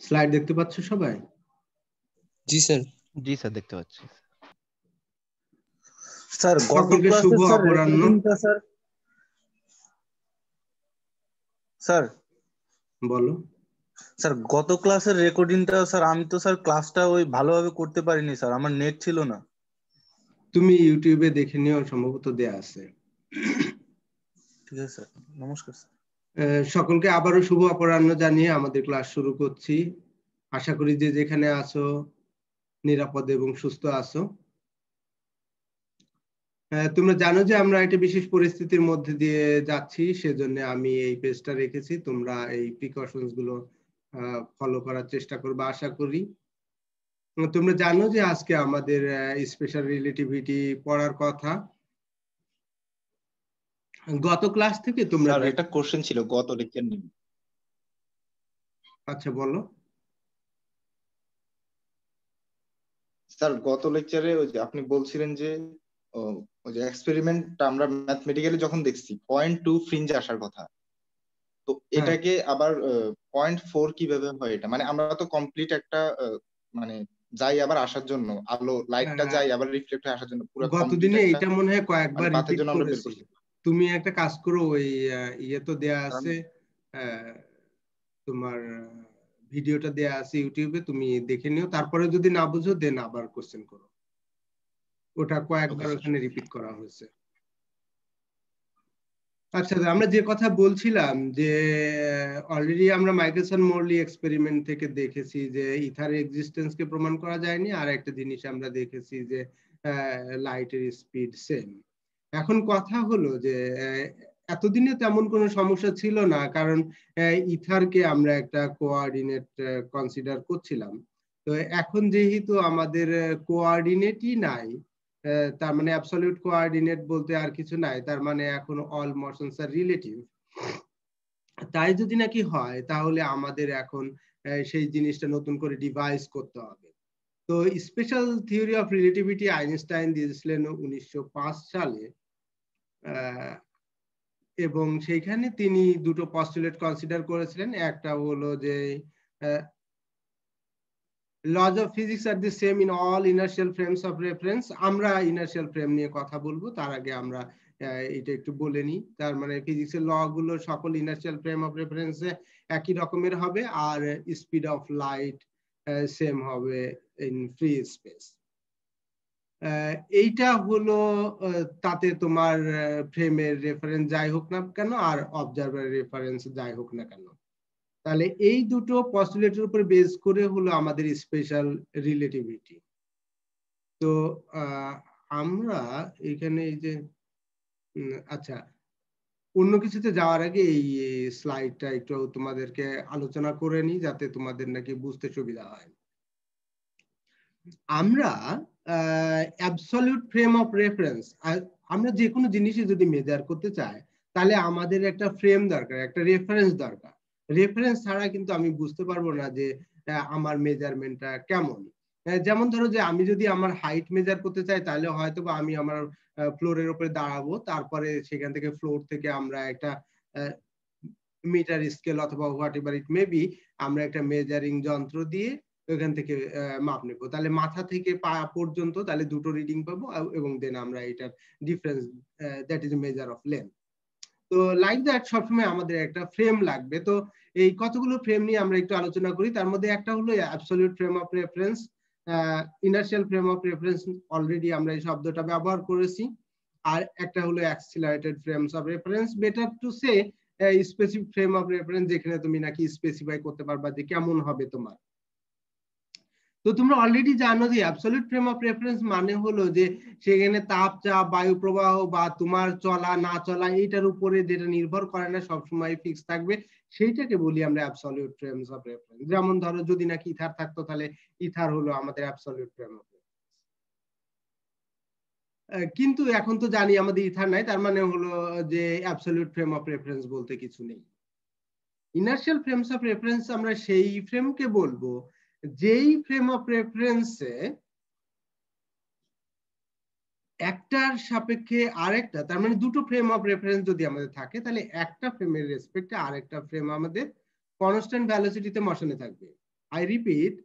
Slide দেখতে পাচ্ছ সবাই? জি স্যার। জি স্যার, দেখতে পাচ্ছি। স্যার গত সকলকে শুভ ক্লাসে স্যার অপরাহ্ন। রেকর্ডিংটা স্যার স্যার বলো। স্যার গত ক্লাসের রেকর্ডিংটা স্যার আমি তো স্যার ক্লাসটা ওই ভালোভাবে করতে পারিনি স্যার, আমার নেট ছিল না। তুমি ইউটিউবে দেখে নিও, সম্ভবত দেয়া আছে। ঠিক আছে স্যার, নমস্কার স্যার। সকলকে আবারও শুভ অপরাহ্ন জানিয়ে আমাদের ক্লাস শুরু করছি। আশা করি যে যেখানে আছো নিরাপদ এবং সুস্থ আছো। তোমরা জানো যে আমরা একটা বিশেষ পরিস্থিতির মধ্যে দিয়ে যাচ্ছি, সেজন্য আমি এই পেজটা রেখেছি। তোমরা এই প্রিকশনস গুলো ফলো করার চেষ্টা করবে আশা করি। তোমরা জানো যে আজকে আমাদের স্পেশাল রিলেটিভিটি পড়ার কথা। গত ক্লাস থেকে তোমরা স্যার একটা কোশ্চেন ছিল গত লেকচার নিয়ে। আচ্ছা বলো। স্যার গত লেকচারে ওই যে আপনি বলছিলেন যে ওই যে এক্সপেরিমেন্টটা আমরা ম্যাথমেটিক্যালি যখন দেখছি 0.2 ফ্রিঞ্জ আসার কথা, তো এটাকে আবার 0.4 কিভাবে হয়? এটা মানে আমরা তো কমপ্লিট একটা মানে যাই আবার আসার জন্য আলো লাইটটা যাই আবার রিফ্লেক্ট হয়ে আসার জন্য পুরো কমপ্লিট গতদিনে একটা এটা মনে হয় কয়েকবার মানে পাথের রিপিট জন্য আমরা বের করেছি। করছি। তুমি একটা কাজ করো, ওই ইয়ে তো দেয়া আছে, তোমার ভিডিওটা দেয়া আছে ইউটিউবে, তুমি দেখে নিও। তারপরে যদি না বুঝো দেন আবার কোশ্চেন করো। ওটা কয়েকবার ওখানে রিপিট করা হয়েছে। আচ্ছা, আমরা যে কথা বলছিলাম যে অলরেডি আমরা মাইকেলসন মরলি এক্সপেরিমেন্ট থেকে দেখেছি যে ইথার এক্সিস্টেন্স কে প্রমাণ করা যায়নি। আর একটা জিনিস আমরা দেখেছি যে লাইটের স্পিড সেম। এখন কথা হলো যে এতদিনে তেমন কোনো সমস্যা ছিল না, কারণ ইথারকে আমরা একটা কোঅর্ডিনেট কনসিডার করছিলাম। তো এখন যেহেতু আমাদের কোঅর্ডিনেটই নাই, তার মানে অ্যাবসলিউট কোঅর্ডিনেট বলতে আর কিছু নাই, তার মানে এখন অল মোশনস আর রিলেটিভ। তাই যদি নাকি হয় তাহলে আমাদের এখন সেই জিনিসটা নতুন করে ডিভাইস করতে হবে। তো special theory of relativity Einstein দিয়েছিলেন 1905 সালে, এবং সেইখানে তিনি দুটো পস্টুলেট কনসিডার করেছিলেন। একটা হলো যে laws of physics are the same in all inertial frames of reference। আমরা ইনার্শিয়াল ফ্রেম নিয়ে কথা বলবো, তার আগে আমরা এটা একটু বলে নিই। তার মানে ফিজিক্সের ল গুলো সকল ইনার্শিয়াল ফ্রেম অফ রেফারেন্সে একই রকমের হবে, আর স্পিড অফ লাইট সেম হবে ইন ফ্রি স্পেস। এইটা হলো তাতে তোমার ফ্রেমের রেফারেন্স যাই হোক না কেন আর অবজারভারের রেফারেন্স যাই হোক না কেন, তাহলে এই দুটো পস্টুলেটের উপর বেস করে হলো আমাদের স্পেশাল রিলেটিভিটি। তো আমরা এখানে এই যে আচ্ছা, অন্য কিছুতে যাওয়ার আগে এই স্লাইডটা একটু তোমাদেরকে আলোচনা করে নিই, যাতে তোমাদের নাকি বুঝতে সুবিধা হয়। আমরা অ্যাবসলিউট ফ্রেম অফ রেফারেন্স, আমরা যে কোনো জিনিসই যদি মেজার করতে চাই তাহলে আমাদের একটা ফ্রেম দরকার, একটা রেফারেন্স দরকার। রেফারেন্স ছাড়া কিন্তু আমি বুঝতে পারবো না যে আমার মেজারমেন্টটা কেমন। যেমন ধরো যে আমি যদি আমার হাইট মেজার করতে চাই তাহলে হয়তো বা আমি আমার ফ্লোরের উপরে দাঁড়াবো, তারপরে সেখান থেকে ফ্লোর থেকে আমরা একটা মিটার স্কেল অথবা what ever it may be, আমরা একটা মেজারিং যন্ত্র দিয়ে ওখান থেকে মাপ নেবো। তাহলে মাথা থেকে পা পর্যন্ত তাহলে দুটো রিডিং পাবো, এবং দেন আমরা এটার difference, that is measure of length. তো লাইক দ্যাট সবসময় আমাদের একটা ফ্রেম লাগবে। তো এই কতগুলো ফ্রেম নিয়ে আমরা একটু আলোচনা করি। তার মধ্যে একটা হলো absolute frame of reference, inertial frame of reference, already আমরা এই শব্দটা ব্যবহার করেছি। আর একটা হলো accelerated frames of reference, better to say specific frame of reference, যেখানে তুমি নাকি স্পেসিফাই করতে পারবা যে কেমন হবে তোমার। তো তোমরা অলরেডি জানো যে অ্যাবসলিউট ফ্রেম অফ রেফারেন্স মানে হলো যে সেখানে তাপ, চাপ, বায়ু প্রবাহ বা তোমার চলা না চলা এইটার উপরে যেটা নির্ভর করে না, সবসময় ফিক্স থাকবে, সেইটাকে বলি আমরা অ্যাবসলিউট ফ্রেমস অফ রেফারেন্স। যেমন ধরো যদি নাকি ইথার থাকতো তাহলে ইথার হলো আমাদের অ্যাবসলিউট ফ্রেম অফ রেফারেন্স। কিন্তু এখন তো জানি আমাদের ইথার নাই, তার মানে হলো যে অ্যাবসলিউট ফ্রেম অফ রেফারেন্স বলতে কিছু নেই। ইনার্শিয়াল ফ্রেমস অফ রেফারেন্স আমরা সেই ফ্রেমকে বলবো যেই ফ্রেম অফ রেফারেন্সে একটার সাপেক্ষে আরেকটা, তার মানে দুটো ফ্রেম অফ রেফারেন্স যদি আমাদের থাকে তাহলে একটা ফ্রেমের রেসপেক্টে আরেকটা ফ্রেম আমাদের কনস্ট্যান্ট ভেলোসিটিতে মোশনে থাকবে। আই রিপিট,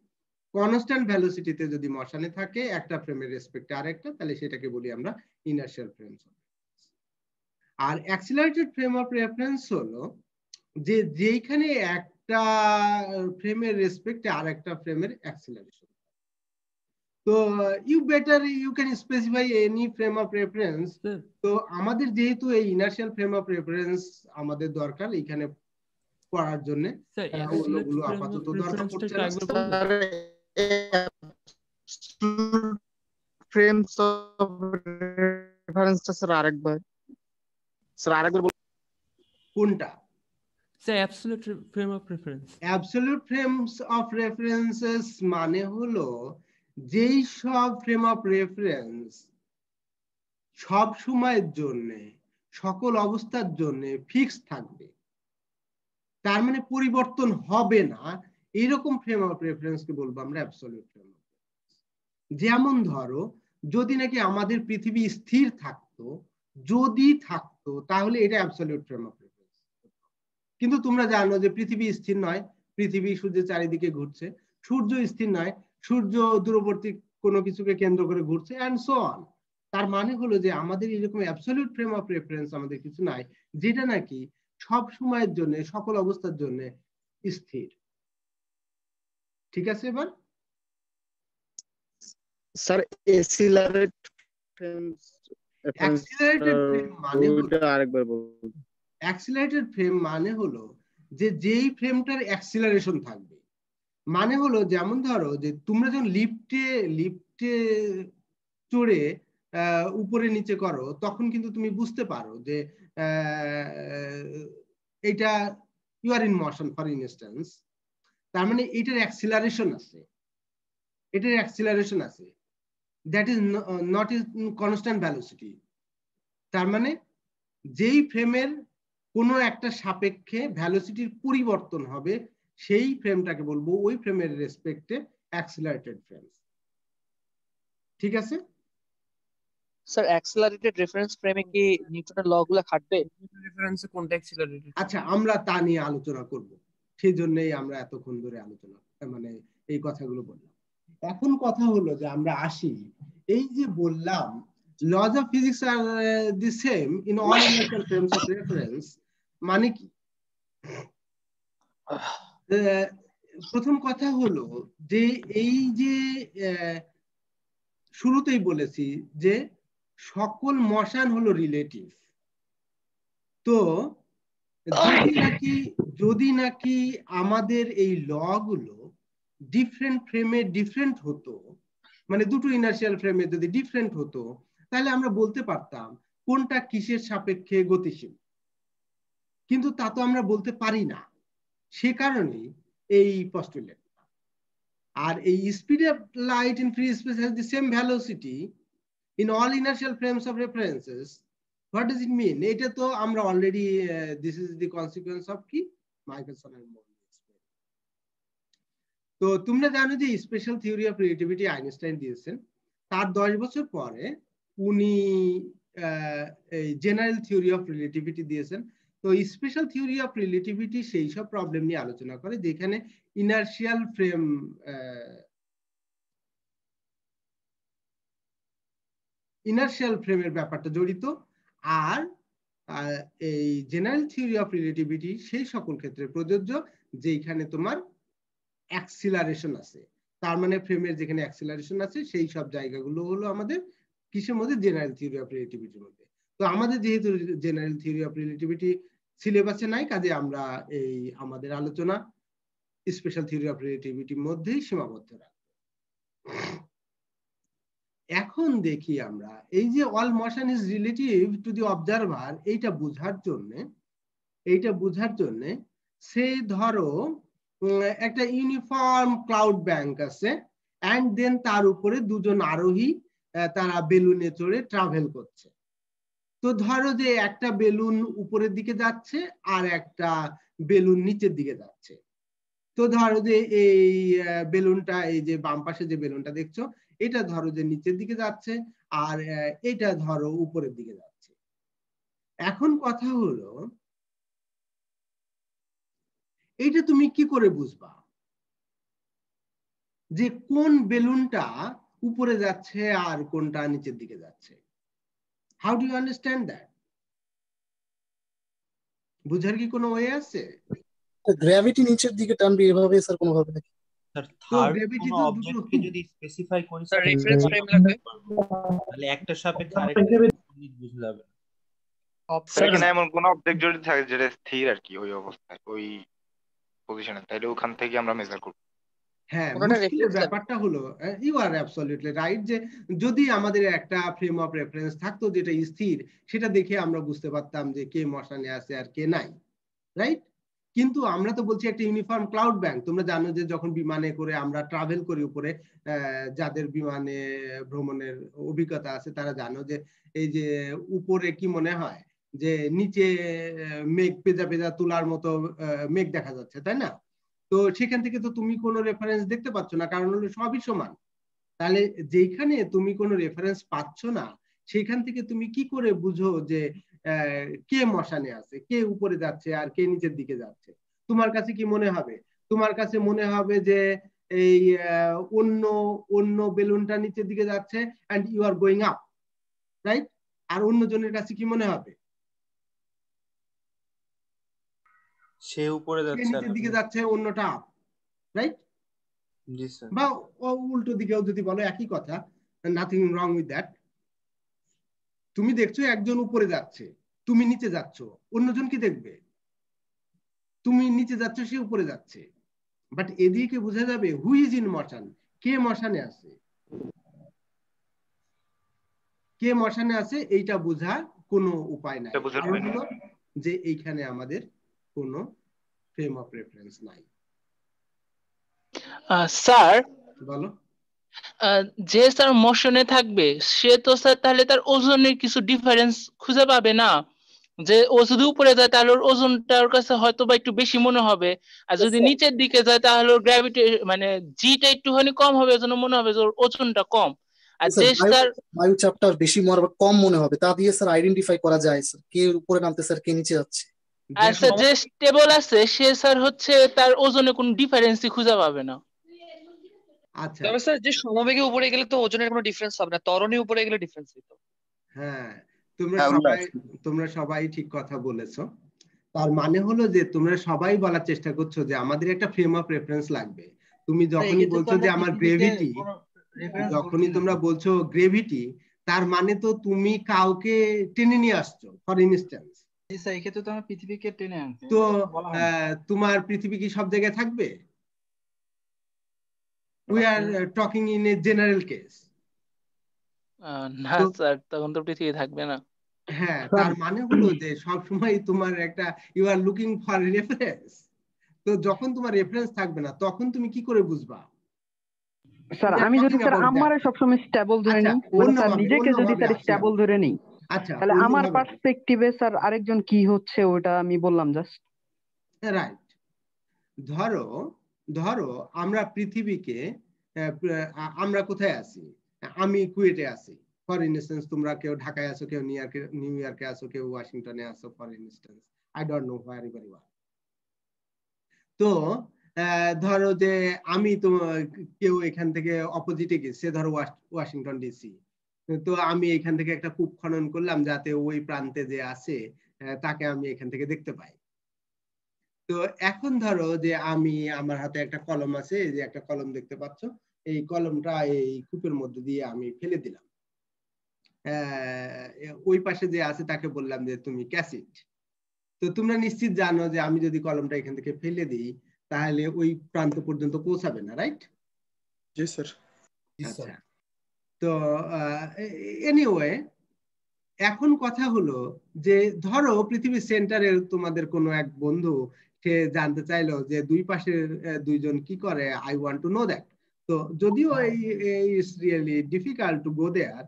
কনস্ট্যান্ট ভেলোসিটিতে যদি মশানে থাকে একটা ফ্রেমের রেসপেক্টে আরেকটা, তাহলে সেটাকে বলি আমরা ইনার্শিয়াল ফ্রেম। আর অ্যাক্সিলারেটেড ফ্রেম অফ রেফারেন্স হলো যে যেখানে একটা ফ্রেমের রেসপেক্টে আরেকটা ফ্রেমের অ্যাক্সিলারেশন। তো you can specify any frame of reference. তো আমাদের যেহেতু এই ইনার্শিয়াল ফ্রেম অফ রেফারেন্স আমাদের দরকার এইখানে পড়ার জন্য, অন্যগুলো আপাতত দরকার পড়ছে না। ফ্রেমস অফ রেফারেন্সটা স্যার আরেকবার কোনটা? Sir absolute frame of reference. Absolute frames of references মানে হলো যেই সব ফ্রেম অফ রেফারেন্স সব সময়ের জন্য সকল অবস্থার জন্য ফিক্স থাকবে, তার মানে পরিবর্তন হবে না, এইরকম ফ্রেম অফ রেফারেন্সকে বলবো আমরা অ্যাবসলিউট ফ্রেম অফ রেফারেন্স। যেমন ধরো যদি নাকি আমাদের পৃথিবী স্থির থাকতো, যদি থাকতো, তাহলে এটা অ্যাবসলিউট ফ্রেম অফ রেফারেন্স। কিন্তু তোমরা জানো যে পৃথিবী স্থির নয়, পৃথিবী সূর্যের চারিদিকে ঘুরছে, সূর্য স্থির নয়, সূর্য দূরবর্তী কোনো কিছুকে কেন্দ্র করে ঘুরছে, এন্ড সো অন। তার মানে হলো যে আমাদের এরকম অ্যাবসলিউট ফ্রেম অফ রেফারেন্স আমাদের কিছু নাই যেটা নাকি সব সময়ের জন্য সকল অবস্থার জন্য স্থির। ঠিক আছে? এবার sir accelerated frames accelerated frame মানে হলো, আরেকবার বলুন। অ্যাক্সিলারেটেড ফ্রেম মানে হলো যে যেই ফ্রেমটার অ্যাক্সিলারেশন থাকবে। মানে হলো যেমন ধরো যে তোমরা যখন লিফটে চড়ে উপরে নিচে করো, তখন কিন্তু তুমি বুঝতে পারো যে এটা you are in motion for instance, তার মানে এটার অ্যাক্সিলারেশন আছে, এটার অ্যাক্সিলারেশন আছে, that is not in constant velocity. তার মানে যেই ফ্রেমের কোনো একটা সাপেক্ষে ভেলোসিটির পরিবর্তন হবে সেই ফ্রেমটাকে বলবো ওই ফ্রেমের রেসপেক্টে অ্যাক্সিলারেটেড ফ্রেম। ঠিক আছে? স্যার অ্যাক্সিলারেটেড রেফারেন্স ফ্রেমে কি নিউটনের ল গুলো খাটবে? রেফারেন্সে কোনটা অ্যাক্সিলারেটেড? আচ্ছা, আমরা তা নিয়ে আলোচনা করব, সেই জন্যই আমরা এতক্ষণ ধরে আলোচনা মানে এই কথাগুলো বললাম। এখন কথা হলো যে আমরা আসি, এই যে বললাম laws of physics are the same in all inertial frames of reference, মানে কি? প্রথম কথা হলো যে এই যে শুরুতেই বলেছি যে সকল মশান হলো রিলেটিভ। তো যদি নাকি আমাদের এই ল গুলো ডিফারেন্ট ফ্রেমে ডিফারেন্ট হতো, মানে দুটো ইনার্শিয়াল ফ্রেমে যদি ডিফারেন্ট হতো, তাহলে আমরা বলতে পারতাম কোনটা কিসের সাপেক্ষে গতিশীল। কিন্তু তা তো আমরা বলতে পারি না, সে কারণেই এই পস্টুলেট। আর এই speed of light in free space has the same velocity in all inertial frames of references. What does it mean? এটা তো আমরা already this is the consequence of কি মাইকেলসনের মডেল। তো তোমরা জানো যে special theory of relativity Einstein দিয়েছেন, তার 10 বছর পরে উনি এই জেনারেল থিওরি অফ রিলেটিভিটি দিয়েছেন। তো স্পেশাল থিওরি অফ রিলেটিভিটি সেই সব প্রবলেম নিয়ে আলোচনা করে যেখানে ইনার্শিয়াল ফ্রেমের ব্যাপারটা জড়িত। আর এই জেনারেল থিওরি অফ রিলেটিভিটি সেই সকল ক্ষেত্রে প্রযোজ্য যেখানে তোমার অ্যাক্সিলারেশন আছে। তার মানে ফ্রেমের যেখানে অ্যাক্সিলারেশন আছে সেই সব জায়গাগুলো হলো আমাদের কিসের মধ্যে? জেনারেল থিওরি অফ রিলেটিভিটির মধ্যে। তো আমাদের যেহেতু জেনারেল থিওরি অফ রিলেটিভিটি সিলেবাসে নাই, কাজে আমরা এই আমাদের আলোচনা স্পেশাল থিওরি অফ রিলেটিভিটির মধ্যেই সীমাবদ্ধ রাখবো। এখন দেখি আমরা এই যে all motion is relative to the observer, এইটা বোঝার জন্য সে ধরো একটা ইউনিফর্ম ক্লাউড ব্যাংক আছে, এন্ড দেন তার উপরে দুজন আরোহী তারা বেলুনে চড়ে ট্রাভেল করছে। তো ধরো যে একটা বেলুন উপরের দিকে যাচ্ছে আর একটা বেলুন নিচের দিকে যাচ্ছে। তো ধরো যে এই বেলুনটা, এই যে বাম পাশে যে বেলুনটা দেখছো, এটা ধরো যে নিচের দিকে যাচ্ছে আর এটা ধরো উপরের দিকে যাচ্ছে। এখন কথা হলো এইটা তুমি কি করে বুঝবা? যে কোন বেলুনটা উপরে যাচ্ছে আর কোনটা নিচের দিকে যাচ্ছে। How do you understand that? বুঝার কি কোনো ওয়ে আছে? গ্র্যাভিটি নিচের দিকে টানবে এভাবে স্যার কোনোভাবে নাকি? স্যার তো থার্ড গ্র্যাভিটি কোনো তো দুটো অবজেক্টকে যদি স্পেসিফাই করি স্যার স্যার রেফারেন্স ফ্রেম লাগবে। তাহলে একটা সাপেক্ষে আরেকটা জিনিস বুঝে যাবে। স্যার এখানে এমন কোন অবজেক্ট যদি থাকে যেটা স্থির আর কি ওই অবস্থায় ওই পজিশনে, তাইলে ওখান থেকে আমরা মেজার করব। হ্যাঁ, ওনাটা মুশকিলের reference ব্যাপারটা হলো ইউ আর অ্যাবসলিউটলি রাইট, যে যদি আমাদের একটা ফ্রেম অফ রেফারেন্স থাকতো যেটা স্থির, সেটা দেখে আমরা বুঝতে পারতাম যে কে মশানে আছে আর কে নাই, রাইট? কিন্তু আমরা তো বলছি একটা ইউনিফর্ম ক্লাউড ব্যাংক। তোমরা জানো যে যখন বিমানে করে আমরা ট্রাভেল করি উপরে, যাদের বিমানে ভ্রমণের অভিজ্ঞতা আছে তারা জানো যে এই যে উপরে কি মনে হয় যে নিচে মেঘ পেজা পেজা তুলার মতো মেঘ দেখা যাচ্ছে, তাই না? তো সেখান থেকে তো তুমি কোনো রেফারেন্স দেখতে পাচ্ছ না, কারণ হলো সবই সমান। তাহলে যেখানে তুমি কোনো রেফারেন্স পাচ্ছ না, সেখান থেকে তুমি কি করে বুঝো যে কে মশানে আছে, কে উপরে যাচ্ছে আর কে নিচের দিকে যাচ্ছে? তোমার কাছে কি মনে হবে? তোমার কাছে মনে হবে যে এই অন্য অন্য বেলুনটা নিচের দিকে যাচ্ছে and you are going up, right? আর অন্যজনের কাছে কি মনে হবে? সে উপরে কে যাচ্ছে আর নিচের দিকে যাচ্ছে, অন্যটা আপ, রাইট? জি স্যার। বা উল্টো দিকেও যদি বলো একই কথা, নাথিং রং উইথ দ্যাট। তুমি দেখছো একজন উপরে যাচ্ছে, তুমি নিচে যাচ্ছ, অন্যজন কি দেখবে? তুমি নিচে যাচ্ছ, সে উপরে যাচ্ছে, বাট এদিকে বোঝা যাবে হু ইজ ইন মোশন, কে মশানে আছে, কে মশানে আছে এইটা বোঝার কোনো উপায় নাই। কারণ হলো যে এইখানে আমাদের কোনো ফ্রেম অফ রেফারেন্স নাই। স্যার বলো। যে স্যার মোশনে থাকবে সে তো স্যার তাহলে তার ওজনের কিছু ডিফারেন্স খুঁজে পাবে না? যে ও যদি উপরে যায় তাহলে ওর ওজনটা ওর কাছে হয়তো বা একটু বেশি মনে হবে, আর যদি নিচের দিকে যায় তাহলে ওর গ্র্যাভিটি মানে জিটা একটুখানি কম হবে, এজন্য মনে হবে যে ওর ওজনটা কম। আর যে স্যার বায়ু চাপটা বেশি কম মনে হবে, তা দিয়ে স্যার আইডেন্টিফাই করা যায় স্যার কে উপরে নামতে স্যার কে নিচে যাচ্ছে। আর স্যার যে স্টেবল আছে সে স্যার হচ্ছে তার ওজনে কোনো ডিফারেন্সই খুঁজে পাবে না। আচ্ছা, তবে স্যার যে সমবেগে উপরে গেলে তো ওজনের কোনো ডিফারেন্স হবে না, ত্বরণে উপরে গেলে ডিফারেন্স হতো। হ্যাঁ, তোমরা সবাই ঠিক কথা বলেছো। তার মানে হলো যে তোমরা সবাই বলার চেষ্টা করছো যে আমাদের একটা ফ্রেম অফ রেফারেন্স লাগবে। তুমি যখনই বলছো যে আমার গ্রেভিটি, যখনই তোমরা বলছো গ্রেভিটি, তার মানে তো তুমি কাউকে টেনে নিয়ে আসছো। ফর ইনস্ট্যান্স এই ক্ষেত্রে তো আমরা পৃথিবীকে টেনে আনছি, তো তোমার পৃথিবী কি সব জায়গায় থাকবে? We are talking in a general case. না স্যার, তখন তো পৃথিবী থাকবে না। হ্যাঁ, তার মানে হলো যে সব সময় তোমার একটা you are looking for reference. তো যখন তোমার রেফারেন্স থাকবে না তখন তুমি কি করে বুঝবা? স্যার আমি যদি স্যার আমারে সবসময় স্টেবল ধরে নিই, মানে স্যার নিজেকে যদি স্যার স্টেবল ধরে নিই, আচ্ছা, তাহলে আমার পার্সপেক্টিভে স্যার আরেকজন কি হচ্ছে ওটা আমি বললাম জাস্ট। রাইট। ধরো আমরা পৃথিবীকে, আমরা কোথায় আছি? আমি কুয়েটে আছি ফর ইনস্ট্যান্স, তোমরা কেউ ঢাকায় আছো, কেউ নিউ ইয়র্কে আছো, কেউ ওয়াশিংটনে আছো for instance, I don't know where every one. তো ধরো যে আমি তো কেউ এখান থেকে অপোজিটে গেছে, ধরো ওয়াশিংটন ডিসি, তো আমি এখান থেকে একটা কূপ খনন করলাম যাতে ওই প্রান্তে যে আছে তাকে আমি এখান থেকে দেখতে পাই। তো এখন ধরো যে আমি, আমার হাতে একটা কলম আছে, এই যে একটা কলম দেখতে পাচ্ছ, এই কলমটা এই কূপের মধ্যে দিয়ে আমি ফেলে দিলাম। ওই পাশে যে আছে তাকে বললাম যে তুমি ক্যাসিট। তো তোমরা নিশ্চিত জানো যে আমি যদি কলমটা এখান থেকে ফেলে দিই তাহলে ওই প্রান্ত পর্যন্ত পৌঁছাবে না, রাইট? জি স্যার। আচ্ছা, তো এনিওয়ে এখন কথা হলো যে ধরো পৃথিবীর সেন্টারে তোমাদের কোনো এক বন্ধু, সে জানতে চাইলো যে দুই পাশের দুইজন কি করে, I want to know that. তো যদিও it's really difficult to go there,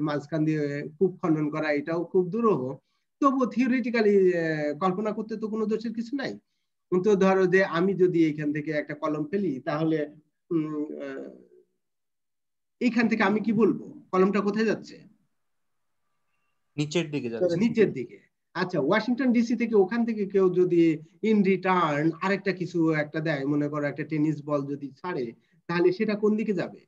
মাঝখান দিয়ে কূপ খনন করা এটাও খুব দুরূহ, তবুও থিওরিটিক্যালি কল্পনা করতে তো কোনো দোষের কিছু নাই। কিন্তু ধরো যে আমি যদি এখান থেকে একটা কলম ফেলি তাহলে এইখান থেকে আমি কি বলবো কলমটা কোথায় যাচ্ছে? নিচের দিকে যাচ্ছে। নিচের দিকে। আচ্ছা, ওয়াশিংটন ডিসি থেকে ওখান থেকে কেউ যদি ইন রিটার্ন আরেকটা কিছু একটা দেয়, মনে করো একটা টেনিস বল যদি ছাড়ে, তাহলে সেটা কোন দিকে যাবে?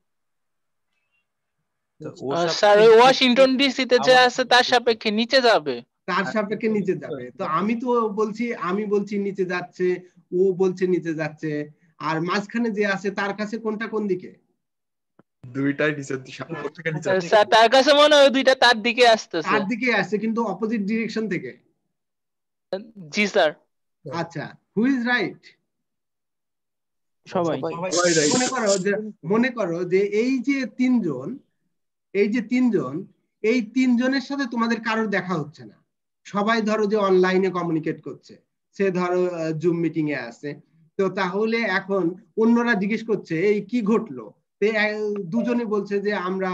স্যার ওই ওয়াশিংটন ডিসিতে যে আছে তার সাপেক্ষে নিচে যাবে। তার সাপেক্ষে নিচে যাবে। তো আমি বলছি নিচে যাচ্ছে, ও বলছে নিচে যাচ্ছে, আর মাঝখানে যে আছে তার কাছে কোনটা কোন দিকে? দুইটাই নিচের দিকে, উপর থেকে নিচে। স্যার তার কাছে মনে হয় দুইটা তার দিকে আসতেছে। তার দিকে আসছে কিন্তু অপোজিট ডিরেকশন থেকে। জি স্যার। আচ্ছা, হু ইজ রাইট? সবাই। মনে করো যে এই যে তিনজন, এই তিনজনের সাথে তোমাদের কারোর দেখা হচ্ছে না, সবাই ধরো যে অনলাইনে কমিউনিকেট করছে, সে ধরো জুম মিটিং এ আছে। তো তাহলে এখন অন্যরা জিজ্ঞেস করছে এই কি ঘটলো, দুজনে বলছে যে আমরা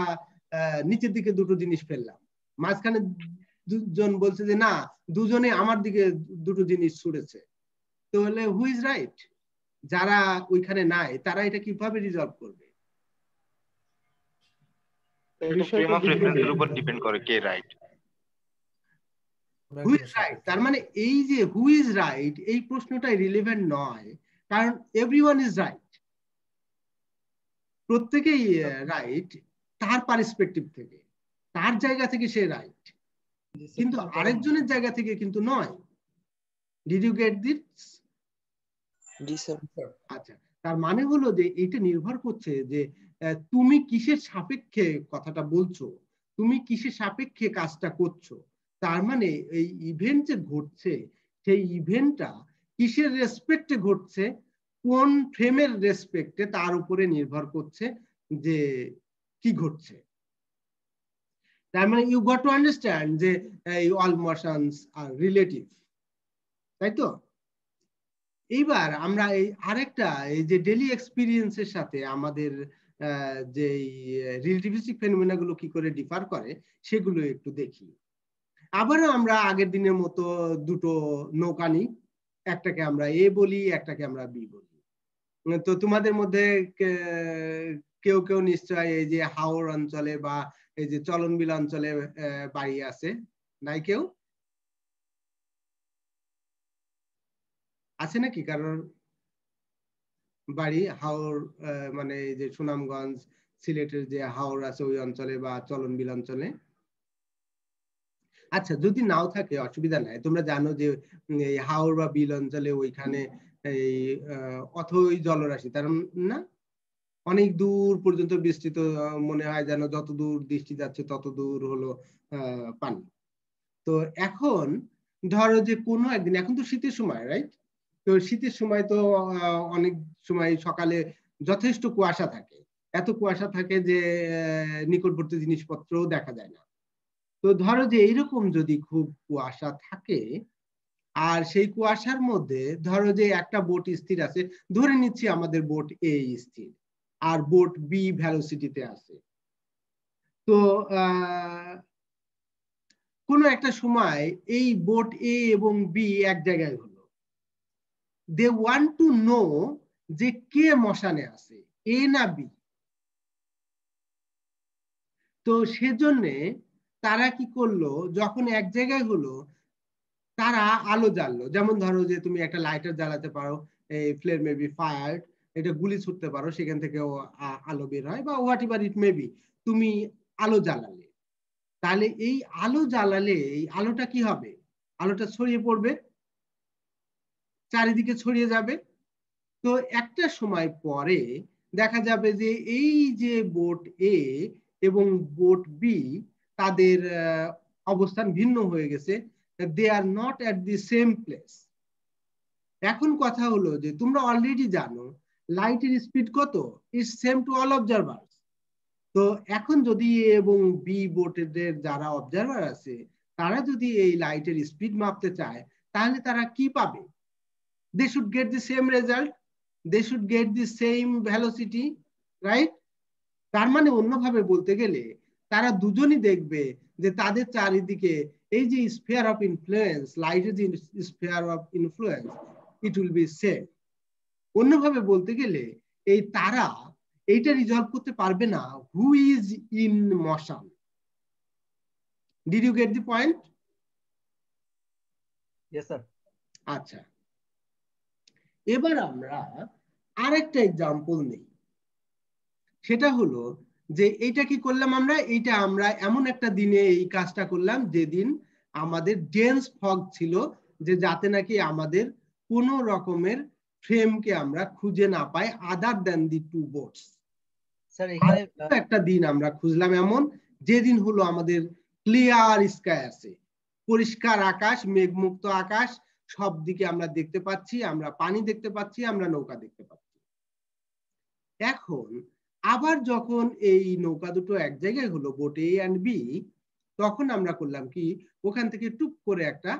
নিচের দিকে দুটো জিনিস ফেললাম, মাঝখানে দুজন বলছে যে না, দুজনে আমার দিকে দুটো জিনিস ছুড়েছে। তাহলে হু ইজ রাইট? যারা ওইখানে নাই তারা এটা কিভাবে রিজলভ করবে? ফ্রেম অফ রেফারেন্সের উপর ডিপেন্ড করে কে রাইট। হু ইজ রাইট, তার মানে এই যে হু ইজ রাইট এই প্রশ্নটাই রিলেভেন্ট নয়, কারণ এভরিওয়ান ইজ রাইট, প্রত্যেকেই রাইট তার পার্সপেক্টিভ থেকে, তার জায়গা থেকে সে রাইট, কিন্তু আরেকজনের জায়গা থেকে কিন্তু নয়। Did you get this? জি স্যার। আচ্ছা, তার মানে হলো যে এটা নির্ভর করছে যে তুমি কিসের সাপেক্ষে কথাটা বলছো, তুমি কিসের সাপেক্ষে কাজটা করছো। তার মানে এই ইভেন্ট যে ঘটছে সেই ইভেন্টটা কিসের রেসপেক্টে ঘটছে, কোন ফ্রেমের রেসপেক্টে, তার উপরে নির্ভর করছে যে কি ঘটছে। তার মানে ইউ গট টু আন্ডারস্ট্যান্ড যে অল মোশনস আর রিলেটিভ, তাই তো? এইবার আমরা এই আরেকটা এই যে ডেইলি এক্সপিরিয়েন্সের সাথে আমাদের যে রিলেটিভিস্টিক ফেনোমেনা গুলো কি করে ডিফার করে সেগুলো একটু দেখি। আবারও আমরা আগের দিনের মতো দুটো নৌকা নিই, একটাকে আমরা এ বলি, একটাকে আমরা বি বলি। তো তোমাদের মধ্যে কেউ কেউ নিশ্চয় এই যে হাওর অঞ্চলে বা এই যে চলনবিল অঞ্চলে বাড়ি আছে, নাই কেউ? আছে নাকি কারোর বাড়ি হাওর, মানে এই যে সুনামগঞ্জ সিলেটের যে হাওর আছে ওই অঞ্চলে বা চলনবিল অঞ্চলে? আচ্ছা, যদি নাও থাকে অসুবিধা নাই, তোমরা জানো যে এই হাওর বা বিল অঞ্চলে ওইখানে এই অথই জলরাশি, তার না অনেক দূর পর্যন্ত বিস্তৃত, মনে হয় যেন যত দূর দৃষ্টি যাচ্ছে তত দূর হলো পানি। তো এখন ধরো যে কোনো একদিন, এখন তো শীতের সময়, রাইট? তো শীতের সময় তো অনেক সময় সকালে যথেষ্ট কুয়াশা থাকে, এত কুয়াশা থাকে যে নিকটবর্তী জিনিসপত্রও দেখা যায় না। তো ধরো যে এইরকম যদি খুব কুয়াশা থাকে, আর সেই কুয়াশার মধ্যে ধরো যে একটা বোট স্থির আছে, ধরে নিচ্ছি আমাদের বোট এ স্থির আর বোট বি ভেলোসিটিতে আছে। তো কোনো একটা সময় এই বোট এ এবং বি এক জায়গায় হলো, দে ওয়ান্ট টু নো যে কে মশানে আছে, এ না বি। তো সেজন্য তারা কি করলো, যখন এক জায়গায় হলো তারা আলো জ্বাললো। যেমন ধরো যে তুমি একটা লাইটার জ্বালাতে পারো, এই ফ্লেয়ার মে বি ফায়ার্ড, এটা গুলি ছুটতে পারো, সেখান থেকে আলো বের হয়, বা what ever it may be, তুমি আলো জ্বালালে। তাহলে এই আলো জ্বালালে এই আলোটা কি হবে? আলোটা ছড়িয়ে পড়বে, চারিদিকে ছড়িয়ে যাবে। তো একটা সময় পরে দেখা যাবে যে এই যে বোট এ এবং বোট বি তাদের অবস্থান ভিন্ন হয়ে গেছে, they are not at the same place. এখন কথা হলো যে তোমরা অলরেডি জানো লাইটের স্পিড কত, is same to all observers. তো এখন যদি এ এবং বি বোটেদের যারা অবজারভার আছে তারা যদি এই লাইটের স্পিড মাপতে চায়, তাহলে তারা কি পাবে? they should get the same result, they should get the same velocity, right? তার মানে অন্যভাবে বলতে গেলে তারা দুজনই দেখবে যে তাদের চারিদিকে এই যে স্ফিয়ার অফ ইনফ্লুয়েন্স, লাইটের যে sphere of influence, it will be same. অন্যভাবে বলতে গেলে এই তারা এইটা রিজলভ করতে পারবে না who is in motion. Did you get the point? Yes sir. আচ্ছা, এবার আমরা আরেকটা এক্সাম্পল নেই। সেটা হলো যে এইটা কি করলাম আমরা, এইটা আমরা এমন একটা দিনে এই কাজটা করলাম যেদিন আমাদের ডেন্স ফগ ছিল, যে যাতে নাকি আমাদের কোন রকমের ফ্রেমকে আমরা খুঁজে না পাই other than the two boats. Sir এখানে একটা দিন আমরা খুঁজলাম এমন যেদিন হলো আমাদের ক্লিয়ার স্কাই আছে, পরিষ্কার আকাশ, মেঘমুক্ত আকাশ, সব দিকে আমরা দেখতে পাচ্ছি, আমরা পানি দেখতে পাচ্ছি, আমরা নৌকা দেখতে পাচ্ছি। এখন আবার যখন এই নৌকা দুটো এক জায়গায় হলো, বোট এ এন্ড বি, তখন আমরা করলাম কি, ওখান থেকে টুক করে একটা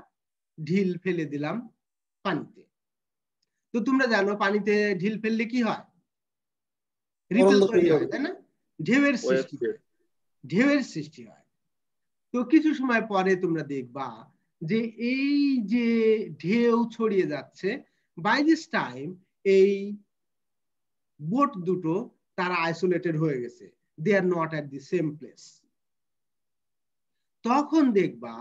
ঢিল ফেলে দিলাম পানিতে। তো তোমরা জানো পানিতে ঢিল ফেললে কি হয়, রিপেল তৈরি হয়, তাই না? ঢেউয়ের সৃষ্টি হয়, ঢেউয়ের সৃষ্টি হয়। তো কিছু সময় পরে তোমরা দেখবা যে এই যে ঢেউ ছড়িয়ে যাচ্ছে, বাই দিস টাইম এই বোট দুটো তারা আইসোলেটেড হয়ে গেছে, they are not at the same place. তখন দেখবা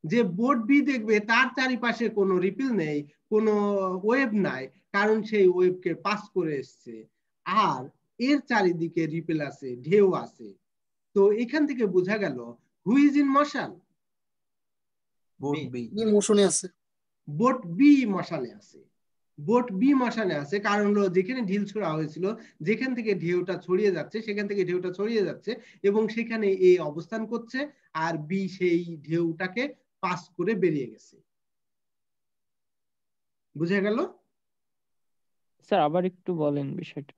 যে বোট বি দেখবে তার চারিপাশে কোনো রিপেল নেই, কোনো ওয়েভ নাই, কারণ সেই ওয়েভকে পাস করে এসছে, আর এর চারিদিকে রিপেল আছে, ঢেউ আছে। তো এখান থেকে বোঝা গেল who is in motion, boat B মোশনে আছে, বোট বি মোশনে আছে, বোট বি মোশনে আছে। কারণ হলো যেখানে ঢিল ছোড়া হয়েছিল, যেখান থেকে ঢেউটা ছড়িয়ে যাচ্ছে, সেখান থেকে ঢেউটা ছড়িয়ে যাচ্ছে এবং সেখানে এ অবস্থান করছে, আর বি সেই ঢেউটাকে পাস করে বেরিয়ে গেছে। বুঝা গেল? স্যার আবার একটু বলেন বিষয়টা।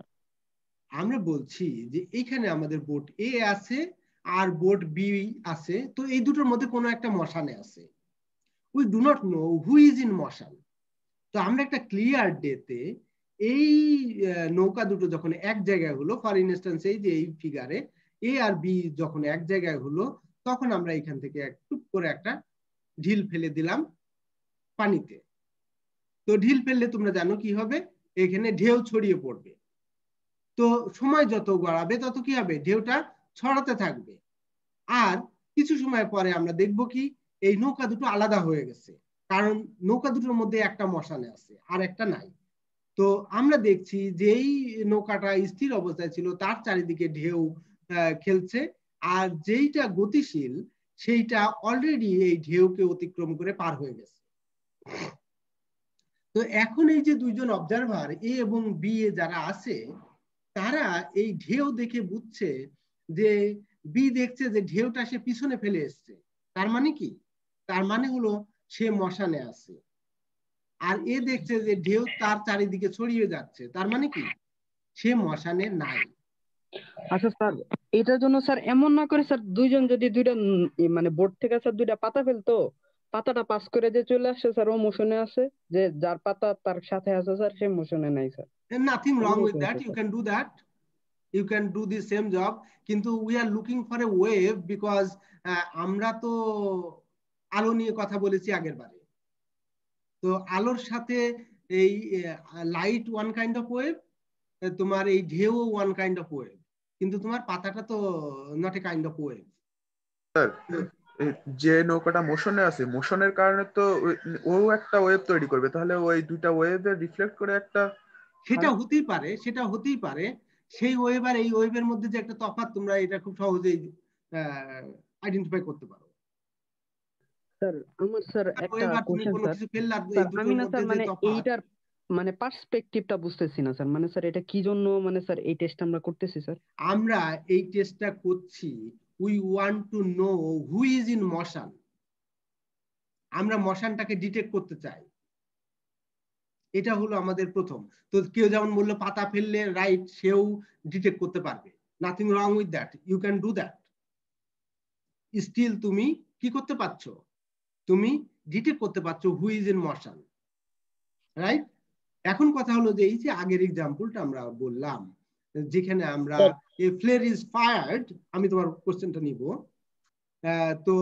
আমরা বলছি যে এখানে আমাদের বোট এ আছে আর বোট বি আছে, তো এই দুটোর মধ্যে কোনো একটা মশানে আছে। We do not know who is in motion. তো আমরা একটা ক্লিয়ার ডেতে এই নৌকা দুটো যখন এক জায়গায় হলো, ফর ইনস্ট্যান্স এই যে এই ফিগারে এ আর বি যখন এক জায়গায় হলো, তখন আমরা এখান থেকে টুক করে একটা ঢিল ফেলে দিলাম পানিতে। তো ঢিল ফেললে তোমরা জানো কি হবে, এখানে ঢেউ ছড়িয়ে পড়বে। তো সময় যত গড়াবে তত কি হবে, ঢেউটা ছড়াতে থাকবে। আর কিছু সময় পরে আমরা দেখব কি এই নৌকা দুটো আলাদা হয়ে গেছে, কারণ নৌকা দুটোর মধ্যে একটা মশানে আছে আর একটা নাই। তো আমরা দেখছি যে এই নৌকাটা স্থির অবস্থায় ছিল, তার চারিদিকে ঢেউ খেলছে, আর যেইটা গতিশীল সেইটা অলরেডি এই ঢেউকে অতিক্রম করে পার হয়ে গেছে। তো এখন এই যে দুইজন অবজারভার এ এবং বি এ যারা আছে, তারা এই ঢেউ দেখে বুঝছে যে বি দেখছে যে ঢেউটা সে পিছনে ফেলে এসছে, তার মানে কি, তার মানে হলো সে মশানে আছে। আর এ দেখছে যে ঢেউ তার চারিদিকে ছড়িয়ে যাচ্ছে, তার মানে কি, সে মশানে নাই। আচ্ছা স্যার, এটার জন্য স্যার এমন না করে স্যার দুইজন যদি দুইটা মানে বোর্ড থেকে স্যার দুইটা পাতা ফেলতো, পাতাটা পাস করে যে চলে আসছে স্যার ও মোশনে আছে, যে যার পাতা তার সাথে আছে স্যার সে মোশনে নাই sir. Nothing wrong with that, you can do that, you can do the same job, কিন্তু we are looking for a wave because আমরা তো আলো নিয়ে কথা বলেছি আগের বারে। তো আলোর সাথে এই light one kind of wave, তোমার এই ঢেউ ওয়ান কাইন্ড অফ ওয়েভ, কিন্তু তোমার পাতাটা তো not a kind of wave. Sir যে নৌকাটা মোশনে আছে, মোশনের কারণে তো ও একটা ওয়েভ তৈরি করবে, তাহলে ওই দুইটা ওয়েভে রিফ্লেক্ট করে একটা, সেটা হতেই পারে, সেটা হতেই পারে। সেই ওয়েভ আর এই ওয়েভের মধ্যে যে একটা তফাৎ, তোমরা এটা খুব সহজেই আইডেন্টিফাই করতে পারো। স্যার আমার স্যার একটা কোশ্চেন স্যার, আমি না স্যার মানে এইটার মানে পার্সপেক্টিভটা বুঝতেছি না স্যার, মানে স্যার এটা কি জন্য মানে স্যার এই টেস্ট আমরা করতেছি স্যার? আমরা এই টেস্টটা করছি, we want to no who is in motion. আমরা মোশনটাকে ডিটেক্ট করতে চাই, এটা হলো আমাদের প্রথম। তো কেউ যেমন বললো পাতা ফেললে রাইট, সেও ডিটেক্ট করতে পারবে, nothing wrong with that, you can do that. Still তুমি কি করতে পারছো, তুমি ডিটেক্ট করতে পারছো who is in motion, right? এখন কথা হলো যে এই যে আগের এক্সাম্পলটা আমরা বললাম, যেখানে আমরা এ ফ্লেয়ার ইজ ফায়ার্ড, আমি তোমার কোশ্চেনটা নিব। তো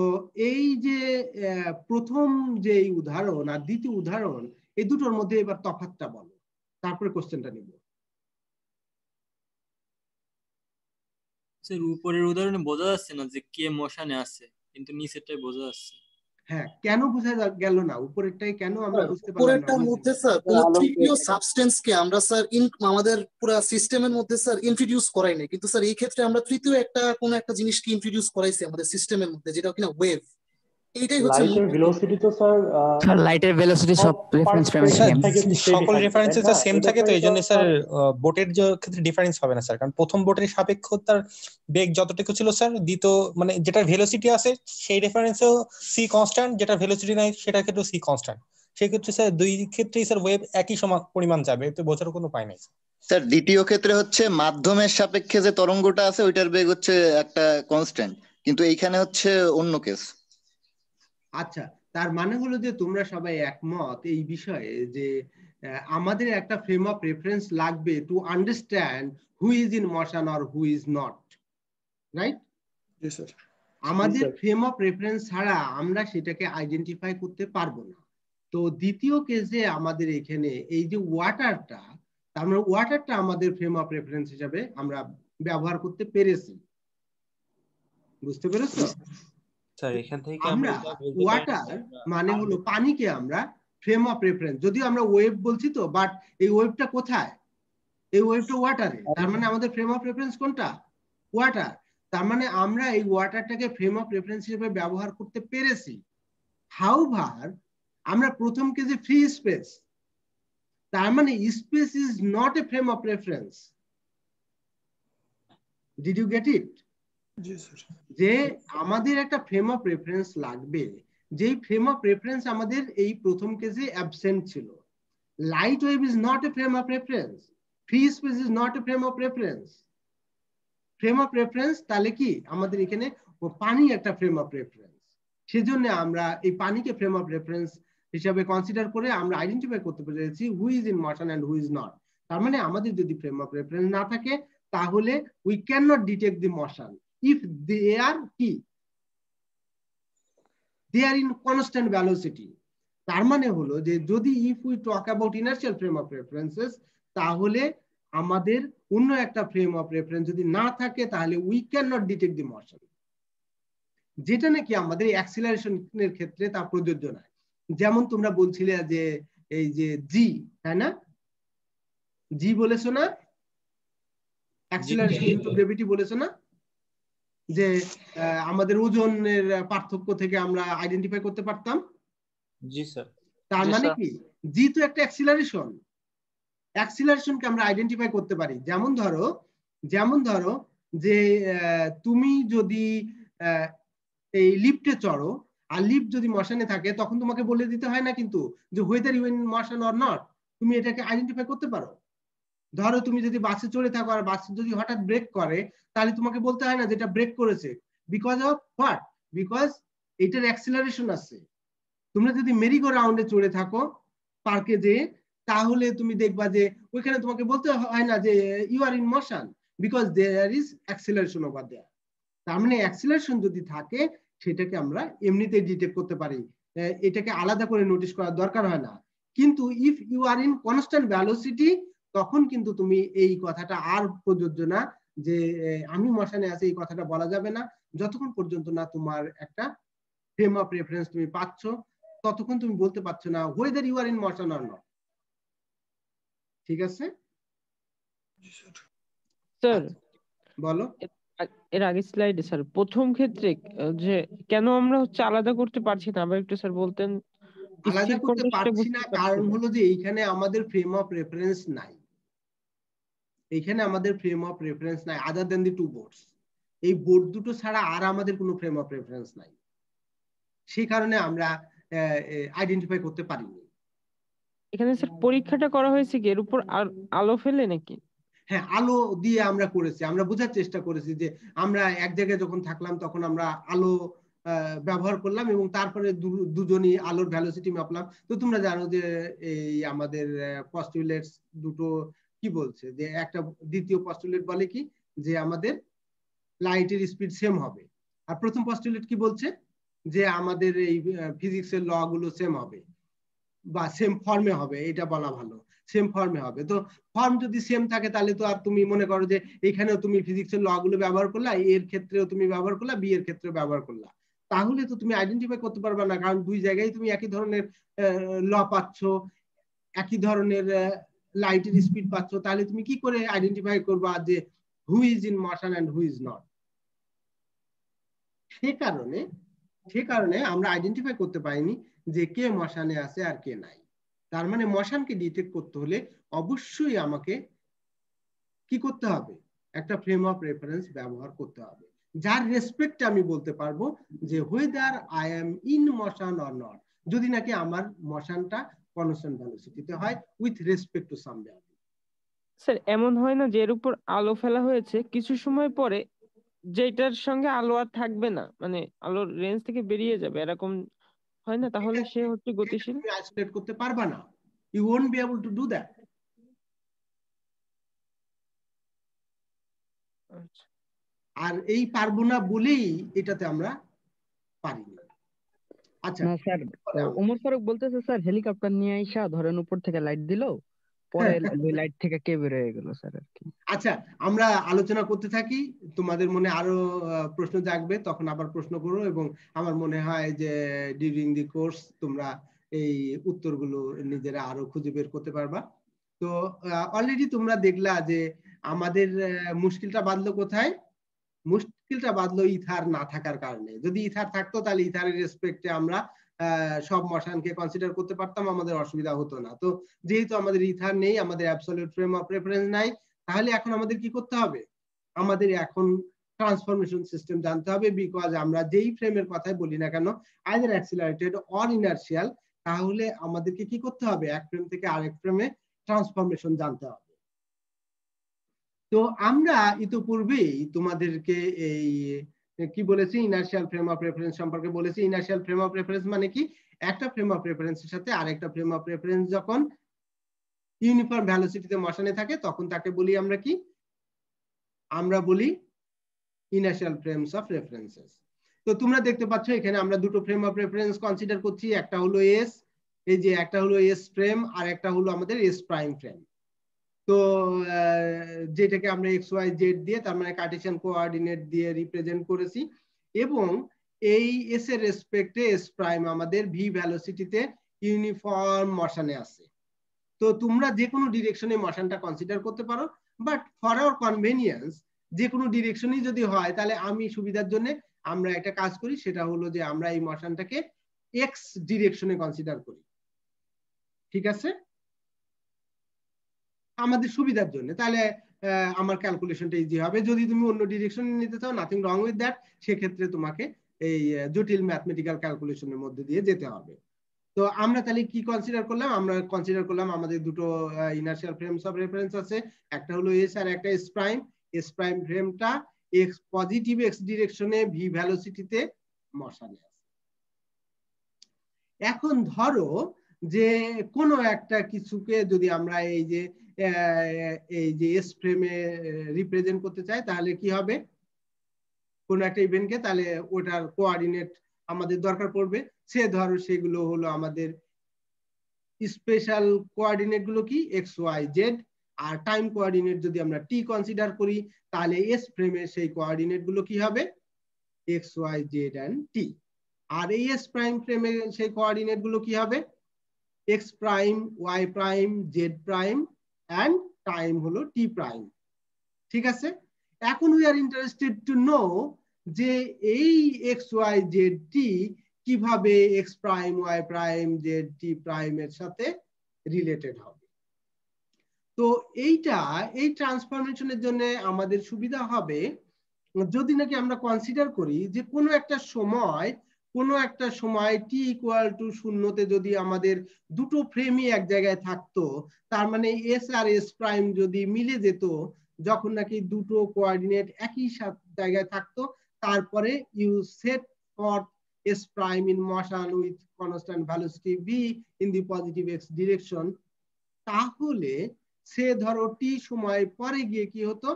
এই যে প্রথম যে উদাহরণ আর দ্বিতীয় উদাহরণ, এই দুটোর মধ্যে এবার তফাৎটা বলো, তারপরে কোশ্চেনটা নিব। স্যার উপরের উদাহরণে বোঝা যাচ্ছে না যে কে মশানে আছে, কিন্তু নিচেরটাই বোঝা যাচ্ছে। হ্যাঁ, কেন বোঝা গেল না? উপরেরটাই কেন আমরা বুঝতে পারলাম না? উপরেরটার মধ্যে স্যার কোন তৃতীয় সাবস্টেন্সকে আমরা স্যার আমাদের পুরো সিস্টেমের মধ্যে স্যার ইন্ট্রোডিউস করাই নাই, কিন্তু স্যার এই ক্ষেত্রে আমরা তৃতীয় কোন একটা জিনিসকে ইন্ট্রোডিউস করাইছি আমাদের সিস্টেমের মধ্যে, যেটা কিনা ওয়েভ। এইটাই হচ্ছে লাইটের ভেলোসিটি তো স্যার লাইটের ভেলোসিটি সব রেফারেন্স ফ্রেমে সেম, সকল রেফারেন্সে তো সেম থাকে, তো এইজন্য স্যার বোটের যে ক্ষেত্রে ডিফারেন্স হবে না স্যার, কারণ প্রথম বোটের সাপেক্ষতার বেগ যতটুকু ছিল স্যার, দ্বিতীয় মানে যেটা ভেলোসিটি আছে সেই রেফারেন্সেও সি কনস্ট্যান্ট, যেটা ভেলোসিটি নাই সেটার ক্ষেত্রেও সি কনস্ট্যান্ট। সেই ক্ষেত্রে স্যার দুই ক্ষেত্রেই স্যার ওয়েভ একই সমান পরিমাণ যাবে, এতে বোঝার কোনো উপায় নাই স্যার। দ্বিতীয় ক্ষেত্রে হচ্ছে মাধ্যমের সাপেক্ষে যে তরঙ্গটা আছে ওইটার বেগ হচ্ছে একটা কনস্ট্যান্ট, কিন্তু এইখানে হচ্ছে অন্য কেস। আচ্ছা, তার মানে হলো যে তোমরা সবাই একমত এই বিষয়ে যে আমাদের একটা ফ্রেম অফ রেফারেন্স লাগবে to understand who is in motion or who is not, right? আমাদের ফ্রেম অফ রেফারেন্স ছাড়া আমরা সেটাকে আইডেন্টিফাই করতে পারবো না। তো দ্বিতীয় কেসে আমাদের এখানে এই যে ওয়াটারটা, তার মানে ওয়াটারটা আমাদের ফ্রেম অফ রেফারেন্স হিসাবে আমরা ব্যবহার করতে পেরেছি। বুঝতে পেরেছো? স্যার এখান থেকে আমরা ওয়াটার মানে হলো পানিকে আমরা ফ্রেম অফ রেফারেন্স, যদিও আমরা ওয়েভ বলছি তো, বাট এই ওয়েভটা কোথায়? এই ওয়েভটা ওয়াটারে, তার মানে আমাদের ফ্রেম অফ রেফারেন্স কোনটা? ওয়াটার। তার মানে আমরা এই ওয়াটারটাকে ফ্রেম অফ রেফারেন্স হিসেবে ব্যবহার করতে পেরেছি। হাউভার আমরা প্রথম কেসে ফ্রি স্পেস, তার মানে space is not a frame of reference. Did you get it? যে আমাদের একটা ফ্রেম অফ রেফারেন্স লাগবে, যেই ফ্রেম অফ রেফারেন্স আমাদের এই প্রথম কেসে অ্যাবসেন্ট ছিল। Light wave is not a frame of reference, free space is not a frame of reference. Frame of reference তাহলে কি আমাদের এখানে পানি একটা ফ্রেম অফ রেফারেন্স, সেজন্য আমরা এই পানিকে ফ্রেম অফ রেফারেন্স হিসাবে কনসিডার করে আমরা আইডেন্টিফাই করতে পেরেছি who is in motion and who is not. তার মানে আমাদের যদি ফ্রেম অফ রেফারেন্স না থাকে তাহলে we can not detect the motion if they are কি, they are in constant velocity। তার মানে হলো যে যদি if we talk about inertial frame of references, তাহলে আমাদের অন্য একটা ফ্রেম অফ রেফারেন্স যদি না থাকে তাহলে we cannot detect the motion, যেটা নাকি আমাদের অ্যাক্সিলারেশনের ক্ষেত্রে তা প্রযোজ্য নয়। যেমন তোমরা বলছিলে যে এই যে জি, তাই না? জি বলেছো না? অ্যাক্সিলারেশন ইনটু গ্র্যাভিটি বলেছো না? যে আমাদের ওজনের পার্থক্য থেকে আমরা আইডেন্টিফাই করতে পারতাম। জি স্যার। তার মানে কি জি তো একটা অ্যাক্সিলারেশন, অ্যাক্সিলারেশনকে আমরা আইডেন্টিফাই করতে পারি। যেমন ধরো যে তুমি যদি এই লিফটে চড়ো আর লিফট যদি মোশনে থাকে তখন তোমাকে বলে দিতে হয় না কিন্তু যে whether you in motion or not, তুমি এটাকে আইডেন্টিফাই করতে পারো। ধরো তুমি যদি বাসে চড়ে থাকো আর বাস যদি হঠাৎ ব্রেক করে তাহলে তোমাকে বলতে হয় না যেটা ব্রেক করেছে, বিকজ অফ হোয়াট? বিকজ এটার অ্যাক্সিলারেশন আছে। তোমরা যদি মেরিগো রাউন্ডে চড়ে থাকো পার্কে যে, তাহলে তুমি দেখবা যে ওইখানে তোমাকে বলতে হয় না যে you are in motion, because there is acceleration over there. তার মানে অ্যাক্সিলারেশন যদি থাকে সেটাকে আমরা এমনিতেই ডিটেক্ট করতে পারি, এটাকে আলাদা করে নোটিশ করার দরকার হয় না। কিন্তু if you are in constant velocity, তখন কিন্তু তুমি এই কথাটা আর প্রযোজ্য না যে আমি মোশনে আছি, এই কথাটা বলা যাবে না যতক্ষণ পর্যন্ত না তোমার একটা ফ্রেম অফ রেফারেন্স তুমি পাচ্ছ, ততক্ষণ তুমি বলতে পারছো না whether you are in motion or not। ঠিক আছে স্যার? বলো। এর আগে স্লাইডে স্যার প্রথম ক্ষেত্রে যে কেন আমরা আলাদা করতে পারছি না, আবার একটু স্যার বলতেন। আলাদা করতে পারছি না কারণ হলো যে এইখানে আমাদের ফ্রেম অফ রেফারেন্স নাই, এইখানে আমাদের ফ্রেম অফ রেফারেন্স নাই আদার দেন দি টু বোর্ডস। এই বোর্ড দুটো ছাড়া আর আমাদের কোনো ফ্রেম অফ রেফারেন্স নাই, সেই কারণে আমরা আইডেন্টিফাই করতে পারিনি। এখানে স্যার পরীক্ষাটা করা হয়েছে কি এর উপর আলো ফেলে নাকি? হ্যাঁ, আলো দিয়ে আমরা করেছি, আমরা বোঝার চেষ্টা করেছি যে আমরা এক জায়গায় যখন থাকলাম তখন আমরা আলো ব্যবহার করলাম এবং তারপরে দুজনই আলোর ভ্যালোসিটি মাপলাম। তো তোমরা জানো যে এই আমাদের পস্টুলেটস দুটো কি বলছে, যে একটা দ্বিতীয় পস্টুলেট বলে কি যে আমাদের লাইটের স্পিড সেম হবে, আর প্রথম পস্টুলেট কি বলছে যে আমাদের এই ফিজিক্সের ল গুলো সেম হবে বা সেম ফর্মে হবে, এটা বলা ভালো, সেম ফর্মে হবে। তো ফর্ম যদি সেম থাকে তাহলে তো আর তুমি মনে করো যে এখানেও তুমি ফিজিক্সের ল গুলো ব্যবহার করলা, এর ক্ষেত্রেও তুমি ব্যবহার করলা, বি এর ক্ষেত্রেও ব্যবহার করলা, তাহলে তো তুমি আইডেন্টিফাই করতে পারবে না, কারণ দুই জায়গায় তুমি একই ধরনের ল পাচ্ছ, একই ধরনের লাইটের স্পিড পাচ্ছ, তাহলে তুমি কি করে আইডেন্টিফাই করবা যে who is in motion and who is not? সে কারণে আমরা আইডেন্টিফাই করতে পারিনি যে কে মোশনে আছে আর কে নাই। তার মানে মোশনকে ডিটেক্ট করতে হলে অবশ্যই আমাকে কি করতে হবে? একটা ফ্রেম অফ রেফারেন্স ব্যবহার করতে হবে, যার রেসপেক্টে আমি বলতে পারবো যে whether I am in motion or not, যদি নাকি আমার মোশনটা কনস্ট্যান্ট ভেলোসিটিতে হয় with respect to some value. Sir এমন হয় না যে এর উপর আলো ফেলা হয়েছে, কিছু সময় পরে যেটার সঙ্গে আলো আর থাকবে না, মানে আলোর রেঞ্জ থেকে বেরিয়ে যাবে, এরকম হয় না? তাহলে সে হচ্ছে গতিশীল। তুমি আইসোলেট করতে পারবা না, you won't be able to do that. আর এই পারবো না বলেই এটাতে আমরা পারি না। আচ্ছা না স্যার, ওমর ফারুক বলতেছে স্যার হেলিকপ্টার নিয়ে আইসা ধরেন উপর থেকে লাইট দিল, পরে ওই লাইট থেকে কে বের হয়ে গেল স্যার আর কি। আচ্ছা আমরা আলোচনা করতে থাকি, তোমাদের মনে আরো প্রশ্ন জাগবে, তখন আবার প্রশ্ন করো, এবং আমার মনে হয় যে ডিউরিং দি কোর্স তোমরা এই উত্তরগুলো নিজেরা আরো খুঁজে বের করতে পারবা। তো অলরেডি তোমরা দেখলা যে আমাদের মুশকিলটা বাঁধলো কোথায়? মুশকিলটা বাঁধলো ইথার না থাকার কারণে। যদি ইথার থাকতো তাহলে ইথারের রেসপেক্টে আমরা সব মোশনকে কনসিডার করতে পারতাম, আমাদের অসুবিধা হতো না। তো যেহেতু আমাদের ইথার নেই, আমাদের অ্যাবসলিউট ফ্রেম অফ রেফারেন্স নাই, তাহলে এখন আমাদের কি করতে হবে? আমাদের এখন ট্রান্সফরমেশন সিস্টেম জানতে হবে, বিকজ আমরা যেই ফ্রেমের কথাই বলি না কেন, আইদার অ্যাক্সিলারেটেড অর ইনার্শিয়াল, তাহলে আমাদেরকে কি করতে হবে? এক ফ্রেম থেকে আরেক ফ্রেমে ট্রান্সফরমেশন জানতে হবে। তো আমরা ইতিপূর্বেই তোমাদেরকে এই কি বলেছি, ইনার্শিয়াল ফ্রেম অফ রেফারেন্স সম্পর্কে বলেছি। ইনার্শিয়াল ফ্রেম অফ রেফারেন্স মানে কি? একটা ফ্রেম অফ রেফারেন্সের সাথে আরেকটা ফ্রেম অফ রেফারেন্স যখন ইউনিফর্ম ভেলোসিটিতে মোশনে থাকে তখন তাকে বলি আমরা কি? আমরা বলি ইনার্শিয়াল ফ্রেমস অফ রেফারেন্সেস। তো তোমরা দেখতে পাচ্ছ এখানে আমরা দুটো ফ্রেম অফ রেফারেন্স কনসিডার করছি, একটা হলো এস, এই যে একটা হলো এস ফ্রেম, আর একটা হলো আমাদের এস প্রাইম ফ্রেম। তো যেটাকে আমরা এক্স ওয়াই জেড দিয়ে, তার মানে কার্টেসিয়ান কোঅর্ডিনেট দিয়ে রিপ্রেজেন্ট করেছি, এবং এই এস এর রেসপেক্টে এস প্রাইম আমাদের ভি ভেলোসিটিতে ইউনিফর্ম মোশনে আছে। তো তোমরা যে কোনো ডিরেকশনে মোশনটা কনসিডার করতে পারো, বাট ফর আওয়ার কনভেনিয়েন্স যে কোনো ডিরেকশনই যদি হয়, তাহলে আমি সুবিধার জন্য আমরা একটা কাজ করি, সেটা হলো যে আমরা এই মোশনটাকে এক্স ডিরেকশনে কনসিডার করি। ঠিক আছে, আমাদের সুবিধার জন্য, তাহলে আমার ক্যালকুলেশনটা ইজি হবে। যদি তুমি অন্য ডিরেকশনে নিতে চাও, নাথিং রং উইথ দ্যাট, সেক্ষেত্রে তোমাকে এই জটিল ম্যাথমেটিক্যাল ক্যালকুলেশনের মধ্যে দিয়ে যেতে হবে। তো আমরা তাহলে কি কনসিডার করলাম? আমরা কনসিডার করলাম আমাদের দুটো ইনার্শিয়াল ফ্রেমস অফ রেফারেন্স আছে, একটা হলো এস আর একটা এস প্রাইম। এস প্রাইম ফ্রেমটা এক্স পজিটিভ এক্স ডিরেকশনে ভি ভেলোসিটিতে মোশনে আছে। এখন ধরো যে কোনো একটা কিছুকে যদি আমরা এই যে এস ফ্রেমে রিপ্রেজেন্ট করতে চাই, তাহলে কি হবে? কোনো একটা ইভেন্টকে, তাহলে ওটার কোঅর্ডিনেট আমাদের দরকার পড়বে। সে ধরো সেগুলো হলো আমাদের স্পেশাল কোঅর্ডিনেট গুলো কি, এক্স ওয়াই জেড, আর টাইম কোঅর্ডিনেট যদি আমরা টি কনসিডার করি, তাহলে এস ফ্রেমে সেই কোঅর্ডিনেট গুলো কি হবে? X y z and t. আর এই এস প্রাইম ফ্রেমে সেই কোঅর্ডিনেট গুলো কি হবে? X prime, y prime, z prime, and time হলো টি প্রাইম। ঠিক আছে, এখন we are interested to know যে এই এক্স ওয়াই জেড টি কিভাবে x prime, y prime, z t prime এর সাথে রিলেটেড হবে। তো এই ট্রান্সফরমেশনের জন্য আমাদের সুবিধা হবে যদি নাকি আমরা কনসিডার করি যে কোনো একটা সময় টি ইকুয়াল টু 0-তে যদি আমাদের দুটো ফ্রেমই এক জায়গায় থাকতো, তার মানে এস আর এস প্রাইম যদি মিলে যেত, যখন নাকি দুটো কোঅর্ডিনেট একই জায়গায় থাকতো, তারপরে you set for S prime in motion with constant velocity v in the positive x direction, তাহলে সে ধরো টি সময় পরে গিয়ে কি হতো?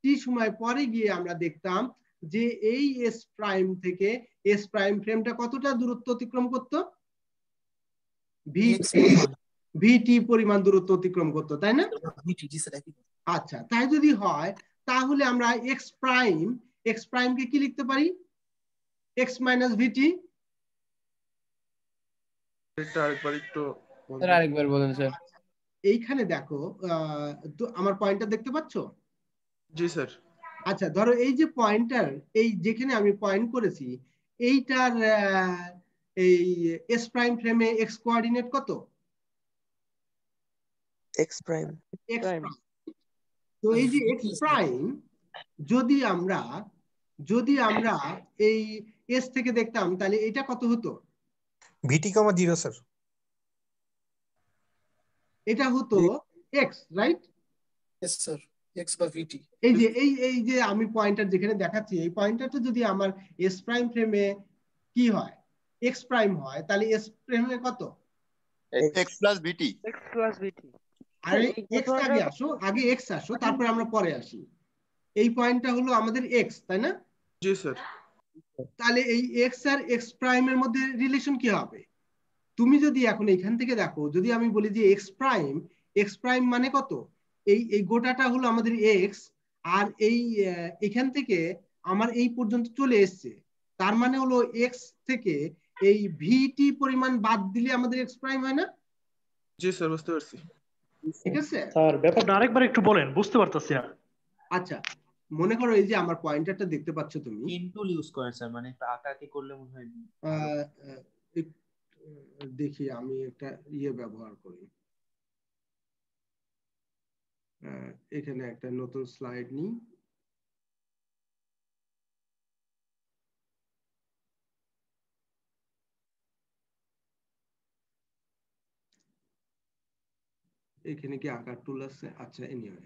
টি সময় পরে গিয়ে আমরা দেখতাম যে এই এস প্রাইম থেকে এস প্রাইম ফ্রেমটা কতটা দূরত্ব অতিক্রম করতো? ভিটি পরিমাণ দূরত্ব অতিক্রম করতো, তাই না? আচ্ছা, তাই যদি হয় তাহলে আমরা এক্স প্রাইমকে কি লিখতে পারি? এক্স মাইনাস ভিটি। এটা আরেকবার একটু স্যার আরেকবার বলুন স্যার। এইখানে দেখো তো আমার পয়েন্টটা দেখতে পাচ্ছ? জি স্যার। আচ্ছা ধরো এই যে পয়েন্টার, এই যেখানে আমি পয়েন্ট করেছি এইটার এই এস প্রাইম ফ্রেমে এক্স কোঅর্ডিনেট কত? X prime. X prime. তো এই যে এক্স প্রাইম যদি আমরা এই এস থেকে দেখতাম তাহলে এটা কত হতো? ভিটি কমা 0 স্যার। এটা হতো x, right? Yes sir, x বা ভিটি। এই যে আমি পয়েন্টার যেখানে দেখাচ্ছি, এই পয়েন্টারটা যদি আমার এস প্রাইম ফ্রেমে কি হয়, এক্স প্রাইম হয়, তাহলে এস ফ্রেমে কত? এক্স প্লাস ভিটি। এক্স প্লাস ভিটি। আরে এক্স আগে এক্স আসো, তারপরে আমরা পরে আসি। এই পয়েন্টটা হলো আমাদের এক্স, তাই না? জি স্যার। তাহলে এই এক্স আর এক্স প্রাইমের মধ্যে রিলেশন কি হবে? তুমি যদি এখন এখান থেকে দেখো, যদি আমি বলি যে এক্স প্রাইম মানে কত, এই গোটাটা হলো আমাদের এক্স, আর এখান থেকে আমার এই পর্যন্ত চলে এসছে, তার মানে হলো এক্স থেকে এই ভিটি পরিমাণ বাদ দিলে আমাদের এক্স প্রাইম হয় না? জি স্যার, বুঝতে পারছি। ঠিক আছে স্যার, ব্যাপারটা আরেকবার একটু বলেন, বুঝতে পারতেছি না। আচ্ছা মনে করো এই যে আমার পয়েন্টারটা দেখতে পাচ্ছ তুমি, পেন টুল ইউজ করেন স্যার, মানে একটু আঁকাআঁকি করলে মনে হয়। দেখি আমি একটা ব্যবহার করি, এখানে একটা নতুন স্লাইড নিই। এখানে কি আঁকার টুল আছে? আচ্ছা এনিওয়ে,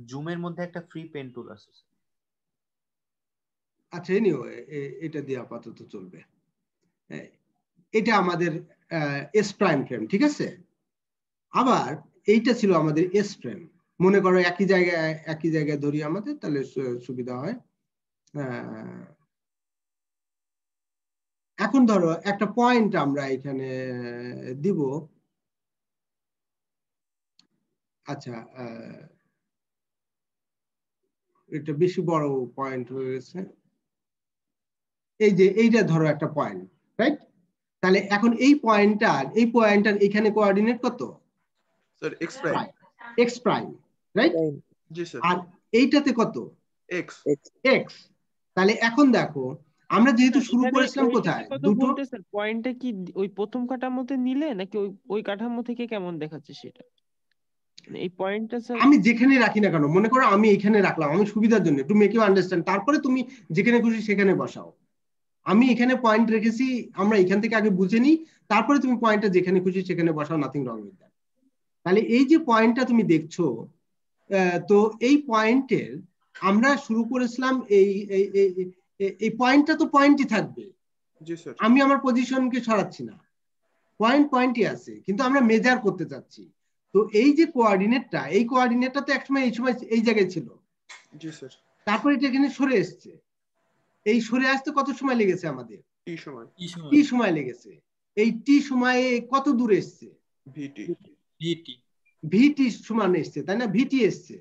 জুমের মধ্যে একটা ফ্রি পেন টুল আছে। আচ্ছা এনিওয়ে, এটা দিয়ে আপাতত চলবে। এটা আমাদের এস প্রাইম ফ্রেম, ঠিক আছে? আবার এইটা ছিল আমাদের এস ফ্রেম। মনে করো একই জায়গায় ধরি আমাদের, তাহলে সুবিধা হয়। এখন ধরো একটা পয়েন্ট আমরা এখানে দিব। আচ্ছা এটা বেশি বড় পয়েন্ট হয়ে গেছে। এই যে এইটা ধরো একটা পয়েন্ট, রাইট? তাহলে এখন এই পয়েন্টটার এখানে কোঅর্ডিনেট কত? Sir X prime. X prime, right? জি স্যার। আর এইটাতে কত? এক্স। এক্স। তাহলে এখন দেখো আমরা যেহেতু শুরু করেছিলাম কোথায়, দুটো পয়েন্টটা কি ওই প্রথম কাঠামোতে নিলে নাকি ওই কাঠামো থেকে কেমন দেখাচ্ছে সেটা? এই পয়েন্টটা স্যার আমি যেখানে রাখি না কেন, মনে করো আমি এখানে রাখলাম আমি সুবিধার জন্য, টু মেক ইউ আন্ডারস্ট্যান্ড, তারপরে তুমি যেখানে খুশি সেখানে বসাও। আমি এখানে পয়েন্ট রেখেছি, আমরা এখান থেকে আগে বুঝে নিই, তারপরে তুমি পয়েন্টটা যেখানে খুশি সেখানে বসাও, নাথিং রং উইথ দ্যাট। তাহলে এই যে পয়েন্টটা তুমি দেখছো, তো এই পয়েন্টের আমরা শুরু করেছিলাম এই পয়েন্টটা তো পয়েন্টই থাকবে। জি স্যার। আমি আমার পজিশনকে সরাচ্ছি না, পয়েন্টই আছে, কিন্তু আমরা মেজার করতে চাচ্ছি। তো এই যে কোঅর্ডিনেটটা, এই কোঅর্ডিনেটটা তো একসময় এই জায়গায় ছিল। জি স্যার। তারপরে এটা এখানে সরে এসছে। এই সরে আসতে কত সময় লেগেছে আমাদের? টি সময় লেগেছে। এই টি সময়ে কত দূরে এসছে? ভিটি সমান এসছে, তাই না? ভিটি এসছে।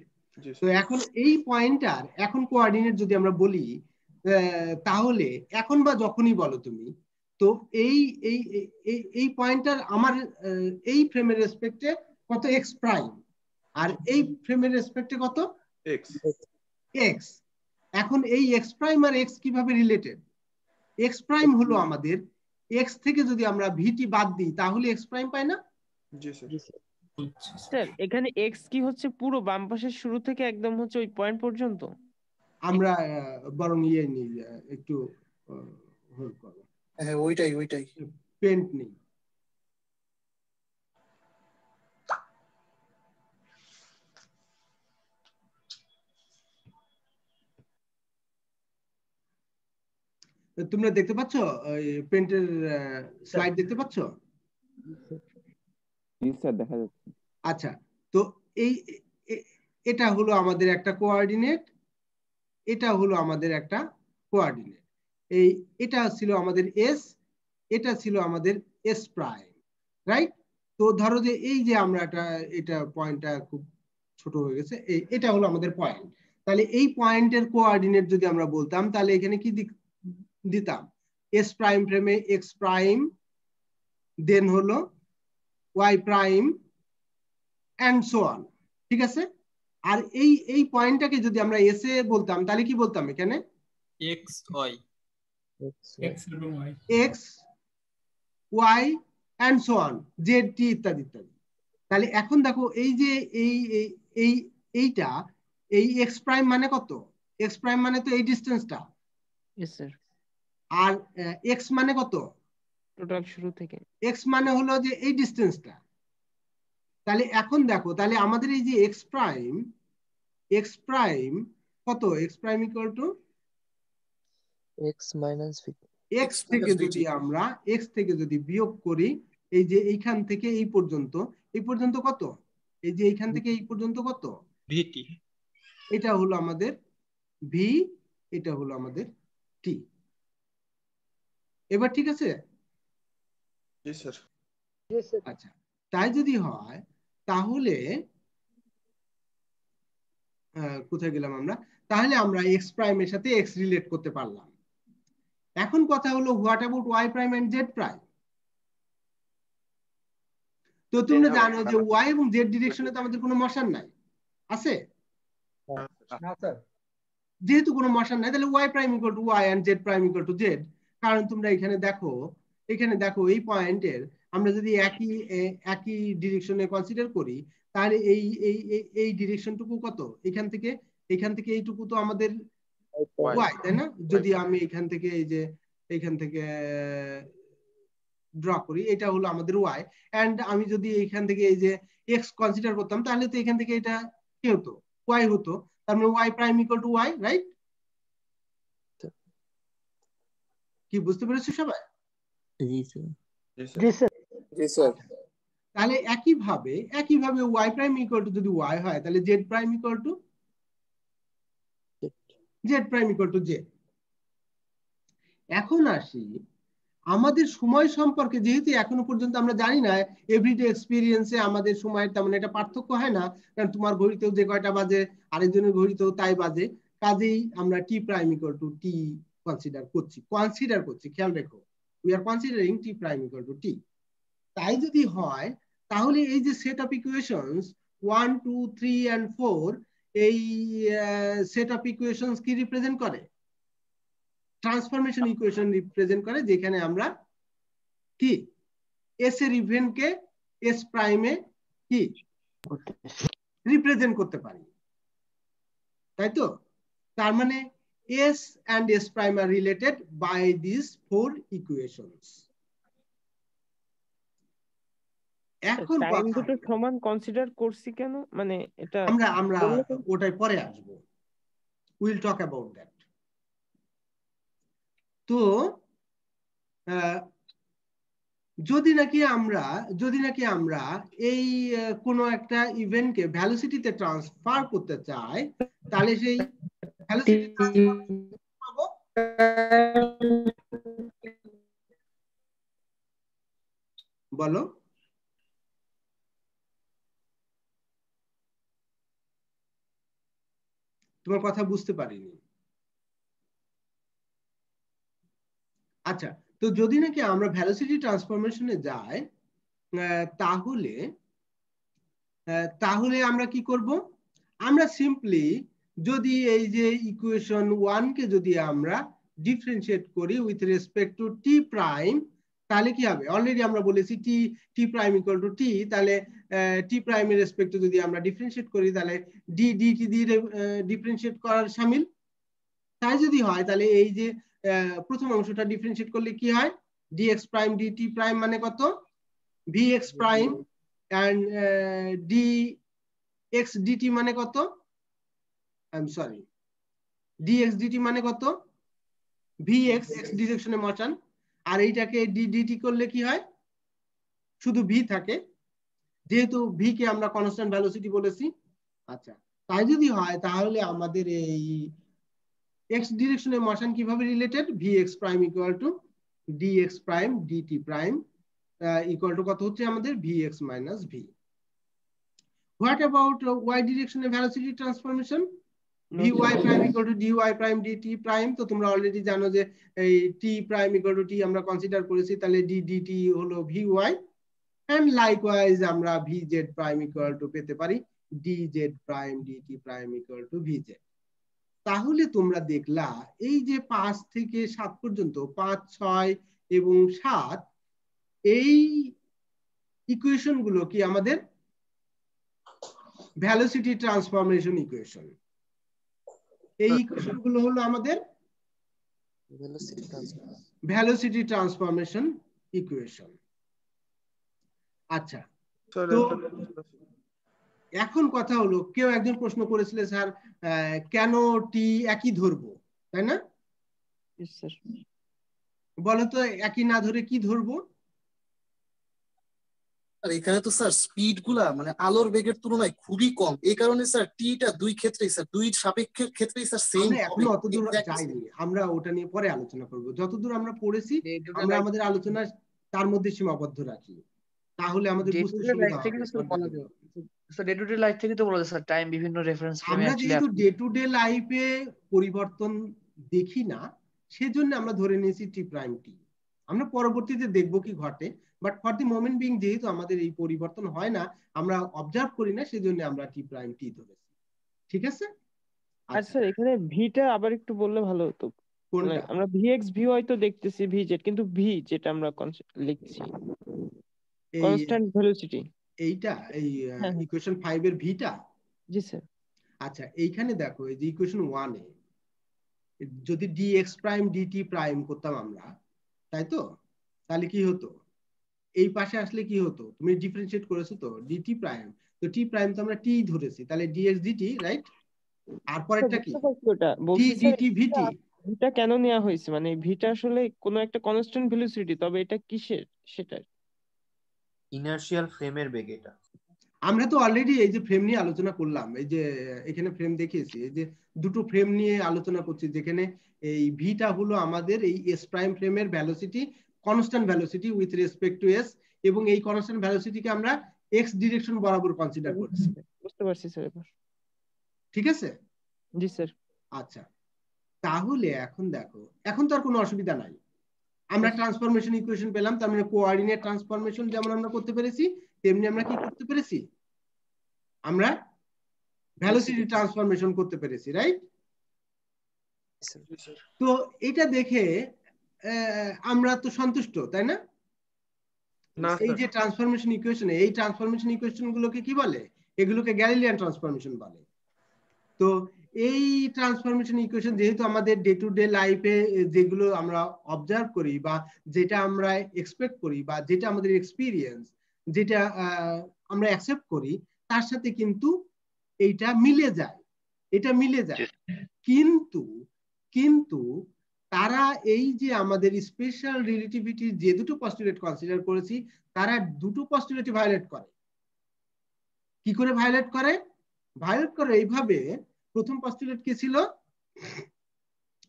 তো এখন এই পয়েন্টার এখন কোঅর্ডিনেট যদি আমরা বলি, তাহলে এখন বা যখনই বলো তুমি, তো এই পয়েন্টার আমার এই ফ্রেমের রেসপেক্টে কত? X prime. আর এই ফ্রেমের রেসপেক্টে কত? এক্স। এখন এই এক্স প্রাইম আর এক্স কিভাবে রিলেটেড? এক্স প্রাইম হলো আমাদের এক্স থেকে যদি আমরা ভিটি বাদ দিই তাহলে এক্স প্রাইম পাই না? জি স্যার। স্যার এখানে এক্স কি হচ্ছে পুরো বাম পাশের শুরু থেকে একদম হচ্ছে ওই পয়েন্ট পর্যন্ত? আমরা বরং নিই, একটু হোল্ড করো। হ্যাঁ ওইটাই পেন্ট নেই। তোমরা দেখতে পাচ্ছ পেন্টের স্লাইড দেখতে পাচ্ছ? জি স্যার, দেখা যাচ্ছে। আচ্ছা, তো এটা হলো আমাদের একটা কোঅর্ডিনেট, এটা হলো আমাদের একটা কোঅর্ডিনেট। এটা ছিল আমাদের এস, এটা ছিল আমাদের এস প্রাইম, রাইট? তো ধরো যে এই যে আমরা এটা পয়েন্টটা খুব ছোট হয়ে গেছে, এটা হলো আমাদের পয়েন্ট। তাহলে এই পয়েন্টের কোঅর্ডিনেট যদি আমরা বলতাম, তাহলে এখানে কি দিতাম এস প্রাইম ফ্রেমে এক্স প্রাইম, দেন হলো y prime and so on, ঠিক আছে? আর এই পয়েন্টটাকে যদি আমরা এস এ বলতাম তাহলে কি বলতাম এখানে? এক্স ওয়াই, এক্স এবং y, x y and so on, z t ইত্যাদি ইত্যাদি। তাহলে এখন দেখো এই যে এইটা এই এক্স প্রাইম মানে কত? এক্স প্রাইম মানে তো এই ডিসটেন্সটা, यस স্যার। আর এক্স মানে কত? টোটাল শুরু থেকে। এক্স মানে হলো যে এই ডিসটেন্সটা। তাহলে এখন দেখো, তাহলে আমাদের এই যে এক্স প্রাইম কত? X prime equal two x minus V, x থেকে যদি আমরা এক্স থেকে যদি বিয়োগ করি, এই যে এইখান থেকে এই পর্যন্ত কত? এই যে এইখান থেকে এই পর্যন্ত কত? ভিটি। এটা হলো আমাদের ভি, এটা হলো আমাদের টি। এবার ঠিক আছে? জি স্যার। আচ্ছা, তাই যদি হয় তাহলে কোথায় গেলাম আমরা? তাহলে আমরা এক্স প্রাইমের সাথে এক্স রিলেট করতে পারলাম। এখন কথা হলো what about y prime and z prime? তো তোমরা জানো যে ওয়াই এবং জেড ডিরেকশনে তো আমাদের কোনো মোশন নাই, আছে? না স্যার। যেহেতু কোনো মোশন নাই তাহলে y prime equal to y and z prime equal to z. কারণ তোমরা এখানে দেখো এই পয়েন্টের আমরা যদি একই ডিরেকশনে কনসিডার করি তাহলে এই ডিরেকশনটুকু কত? এখান থেকে এইটুকু তো আমাদের ওয়াই, তাই না? যদি আমি এইখান থেকে ড্র করি, এটা হলো আমাদের ওয়াই, এন্ড আমি যদি এইখান থেকে এই যে এক্স কনসিডার করতাম তাহলে তো এখান থেকে এটা কি হতো? ওয়াই হতো। তার মানে y prime equal to y, right? কি বুঝতে পেরেছো সবাই? জি স্যার। জি স্যার। জি স্যার। তাহলে একইভাবে ওয়াই প্রাইম ইকুয়াল টু যদি ওয়াই হয় তাহলে z prime equal to z. এখন আসি আমাদের সময় সম্পর্কে, যেহেতু এখনো পর্যন্ত আমরা জানি না, এভরিডে এক্সপিরিয়েন্সে আমাদের সময়ের তেমন একটা পার্থক্য হয় না, কারণ তোমার ঘড়িতেও যে কয়টা বাজে আরেকজনের ঘড়িতেও তাই বাজে, কাজেই আমরা T prime equal to T consider করছি, খেয়াল রেখো, we are considering T prime equal to T. তাই যদি হয় তাহলে এই যে সেট অফ ইকুয়েশনস 1 2 3 and 4, এই সেট অফ ইকুয়েশনস কি রিপ্রেজেন্ট করে? ট্রান্সফরমেশন ইকুয়েশন রিপ্রেজেন্ট করে, যেখানে আমরা কি এস এর ইভেন্টকে এস প্রাইমে কি রিপ্রেজেন্ট করতে পারি, তাই তো? তার মানে এস এন্ড এস প্রাইম আর রিলেটেড বাই দিস 4 ইকুয়েশনস। এখন টাইম দুটো সমান কনসিডার করছি কেন? মানে এটা আমরা ওটাই পরে আসবো, উইল টক অ্যাবাউট দ্যাট। তো যদি নাকি আমরা এই কোনো একটা ইভেন্টকে ভ্যালোসিটিতে ট্রান্সফার করতে চাই, তাহলে সেই ভ্যালোসিটি পাবো বলো। তোমার কথা বুঝতে পারিনি। আচ্ছা, তো যদি নাকি আমরা ভ্যালোসিটি ট্রান্সফরমেশনে যাই তাহলে আমরা কি করব? আমরা সিম্পলি যদি এই যে ইকুয়েশন 1 কে যদি আমরা ডিফারেন্সিয়েট করি with respect to T prime, তাহলে কি হবে? অলরেডি আমরা বলেছি টি প্রাইম ইকুয়াল টু টি, তাহলে টি প্রাইমের রেসপেক্টে যদি আমরা ডিফারেন্সিয়েট করি তাহলে ডিটি দিয়ে ডিফারেন্সিয়েট করার শামিল। তাই যদি হয় তাহলে এই যে প্রথম অংশটা ডিফারেন্সিয়েট করলে কি হয়? dx প্রাইম dt প্রাইম মানে কত? vx prime, and dx dt মানে কত? I am sorry, dx dt মানে কত? vx x ডিরেকশনে মোশন, আর এইটাকে dt করলে কি হয়? শুধু v থাকে, যেহেতু v কে আমরা কনস্ট্যান্ট ভেলোসিটি বলেছি। আচ্ছা, তাই যদি হয় তাহলে আমাদের এই x ডিরেকশনে মোশন কিভাবে related? vx prime equal to dx prime dt prime equal to কত হচ্ছে আমাদের? vx minus v। What about y ডিরেকশনে velocity transformation? vy prime equal to dy prime dt prime, তো তোমরা অলরেডি জানো যে এই t prime equal to t আমরা কনসিডার করেছি, তাহলে d dt হলো vy, and likewise আমরা vz prime equal to পেতে পারি dz prime dt prime equal to vz। তাহলে তোমরা দেখলা এই যে 5 থেকে 7 পর্যন্ত 5, 6 এবং 7 এই ইকুয়েশন গুলো কি আমাদের ভেলোসিটি ট্রান্সফরমেশন ইকুয়েশন। এই ইকুয়েশন গুলো হলো আমাদের ভেলোসিটি ট্রান্সফরমেশন ইকুয়েশন। আচ্ছা, তো এখন কথা হলো, কেউ একজন প্রশ্ন করেছিল স্যার কেন টি একই ধরবো, তাই না? বলো তো একই না ধরে কি ধরবো? আর এখানে তো স্যার স্পিড গুলা মানে আলোর বেগের তুলনায় খুবই কম, এই কারণে স্যার টিটা দুই ক্ষেত্রেই স্যার দুই সাপেক্ষের ক্ষেত্রেই স্যার সেম। আমরা এখন অতদূর যাইনি, আমরা ওটা নিয়ে পরে আলোচনা করব। যতদূর আমরা পড়েছি আমরা আমাদের আলোচনা তার মধ্যে সীমাবদ্ধ রাখি, তাহলে আমাদের বুঝতে সুবিধা হবে। ডে টু ডে লাইফ থেকে তো বলা যায় স্যার টাইম বিভিন্ন রেফারেন্স ফ্রেমে আমরা যেহেতু ডে টু ডে লাইফে পরিবর্তন দেখি না, সেজন্য আমরা ধরে নিয়েছি টি প্রাইম টি। আমরা পরবর্তীতে দেখব কি ঘটে, but for the moment being যেহেতু আমাদের এই পরিবর্তন হয় না, আমরা অবজার্ভ করি না, সেজন্য আমরা টি প্রাইম টি ধরেছি। ঠিক আছে? আচ্ছা, এখানে ভিটা আবার একটু বললে ভালো হতো। আমরা ভিএক্স ভিওয়াই তো দেখতেছি, ভিজেড, কিন্তু ভি যেটা আমরা লিখছি কনস্ট্যান্ট ভেলোসিটি, এইটা এই ইকুয়েশন 5 এর ভিটা। জি স্যার। আচ্ছা, এইখানে দেখো এই যে ইকুয়েশন 1 এ যদি dx প্রাইম dt প্রাইম করতাম আমরা, তাই তো, তাহলে কি হতো? এই পাশে আসলে কি হতো? তুমি ডিফারেন্সিয়েট করেছো তো dt প্রাইম, তো t প্রাইম তো আমরা t ধরেছি, তাহলে dx dt, রাইট? আর পরেরটা কি? t dt vt। ভিটা কেন নেওয়া হয়েছে, মানে ভিটা আসলে কোনো একটা কনস্ট্যান্ট ভেলোসিটি, তবে এটা কিসের সেটা? ইনার্শিয়াল ফ্রেমের বেগ এটা। আমরা তো অলরেডি এই যে ফ্রেম নিয়ে আলোচনা করলাম, এই যে এখানে ফ্রেম দেখিয়েছি, এই যে দুটো ফ্রেম নিয়ে আলোচনা করছি, যেখানে এই ভিটা হলো আমাদের এই এস প্রাইম ফ্রেমের velocity, constant velocity with respect to S, এবং এই কনস্ট্যান্ট ভেলোসিটিকে আমরা এক্স ডিরেকশন বরাবর কনসিডার করছি। বুঝতে পারছি স্যার এবার। ঠিক আছে? জি স্যার। আচ্ছা, তাহলে এখন দেখো, এখন তো আর কোনো অসুবিধা নাই, আমরা ট্রান্সফরমেশন ইকুয়েশন পেলাম, তার মানে কোঅর্ডিনেট ট্রান্সফরমেশন যেমন আমরা করতে পেরেছি, তেমনি আমরা কি করতে পেরেছি? আমরা ভেলোসিটি ট্রান্সফরমেশন করতে পেরেছি, রাইট? তো এটা দেখে আমরা তো সন্তুষ্ট, তাই না? এই যে ট্রান্সফরমেশন ইকুয়েশন, এই ট্রান্সফরমেশন ইকুয়েশন গুলোকে কি বলে? এগুলোকে গ্যালিলিয়ান ট্রান্সফরমেশন বলে। তো এই ট্রান্সফরমেশন ইকুয়েশন যেহেতু আমাদের ডে টু ডে লাইফে যেগুলো আমরা অবজার্ভ করি, বা যেটা আমরা এক্সপেক্ট করি, বা যেটা আমাদের এক্সপিরিয়েন্স, যেটা আমরা অ্যাকসেপ্ট করি, তার সাথে কিন্তু এইটা মিলে যায়, এটা মিলে যায়। কিন্তু তারা এই যে আমাদের স্পেশাল রিলেটিভিটির যে দুটো পস্টুলেট কনসিডার করেছি, তারা দুটো পস্টুলেটই ভায়োলেট করে। কি করে ভায়োলেট করে? ভায়োলেট করে এইভাবে, প্রথম পস্টুলেট কি ছিল?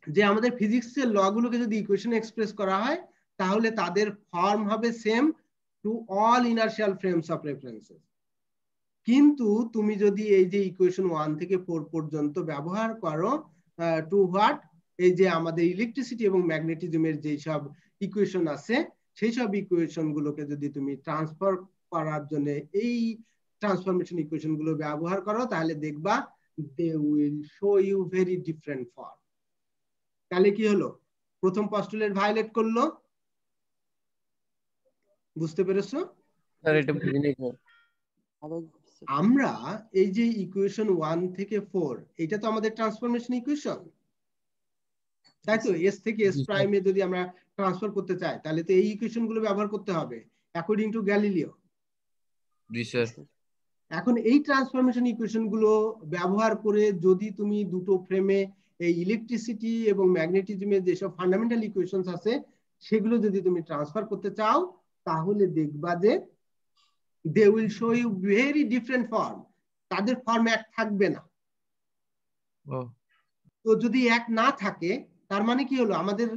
যে আমাদের ফিজিক্সের ল গুলোকে যদি ইকুয়েশনে এক্সপ্রেস করা হয়, তাহলে তাদের ফর্ম হবে same to all inertial frames of references. কিন্তু তুমি যদি এই যে ইকুয়েশন 1 থেকে 4 পর্যন্ত ব্যবহার করো টু হোয়াট, এই যে আমাদের ইলেকট্রিসিটি এবং ম্যাগনেটিজমের যে সব ইকুয়েশন আছে, সেই সব ইকুয়েশন গুলোকে যদি তুমি ট্রান্সফার করার জন্য এই ট্রান্সফরমেশন ইকুয়েশন গুলো ব্যবহার করো, তাহলে দেখবা they will show you very different form। তাহলে কি হলো? প্রথম পস্টুলেট ভায়োলেট করলো, বুঝতে পেরেছো? আমরা এই যে ইকুয়েশন 1 থেকে 4, এটা তো আমাদের ট্রান্সফরমেশন ইকুয়েশন, তাই তো? এস থেকে এস প্রাইমে যদি আমরা ট্রান্সফার করতে চাই, তাহলে তো এই ইকুয়েশন গুলো ব্যবহার করতে হবে according to Galileo. G sir. এখন এই ট্রান্সফরমেশন ইকুয়েশন গুলো ব্যবহার করে যদি তুমি দুটো ফ্রেমে এই ইলেকট্রিসিটি এবং ম্যাগনেটিজমের যেসব ফান্ডামেন্টাল ইকুয়েশনস আছে, সেগুলো যদি তুমি ট্রান্সফার করতে চাও, তাহলে দেখবা যে they will show you very different form। তাদের ফর্ম এক থাকবে না। তো যদি এক না থাকে, তার মানে কি হলো? আমাদের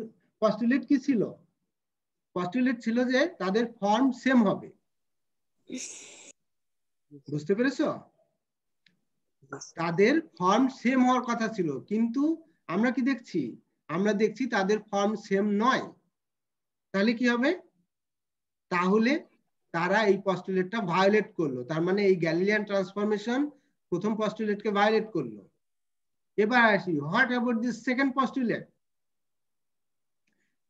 পস্টুলেট কি ছিল? পস্টুলেট ছিল যে তাদের ফর্ম সেম হবে। বুঝতে পেরেছো? তাদের ফর্ম সেম হওয়ার কথা ছিল, কিন্তু আমরা কি দেখছি? আমরা দেখছি তাদের ফর্ম সেম নয়। তাহলে কি হবে? তাহলে তারা এই পস্টুলেটটা ভায়োলেট করলো, তার মানে এই গ্যালিলিয়ান ট্রান্সফরমেশন প্রথম পস্টুলেটকে ভায়োলেট করলো। এবার আসি, what about this second postulate?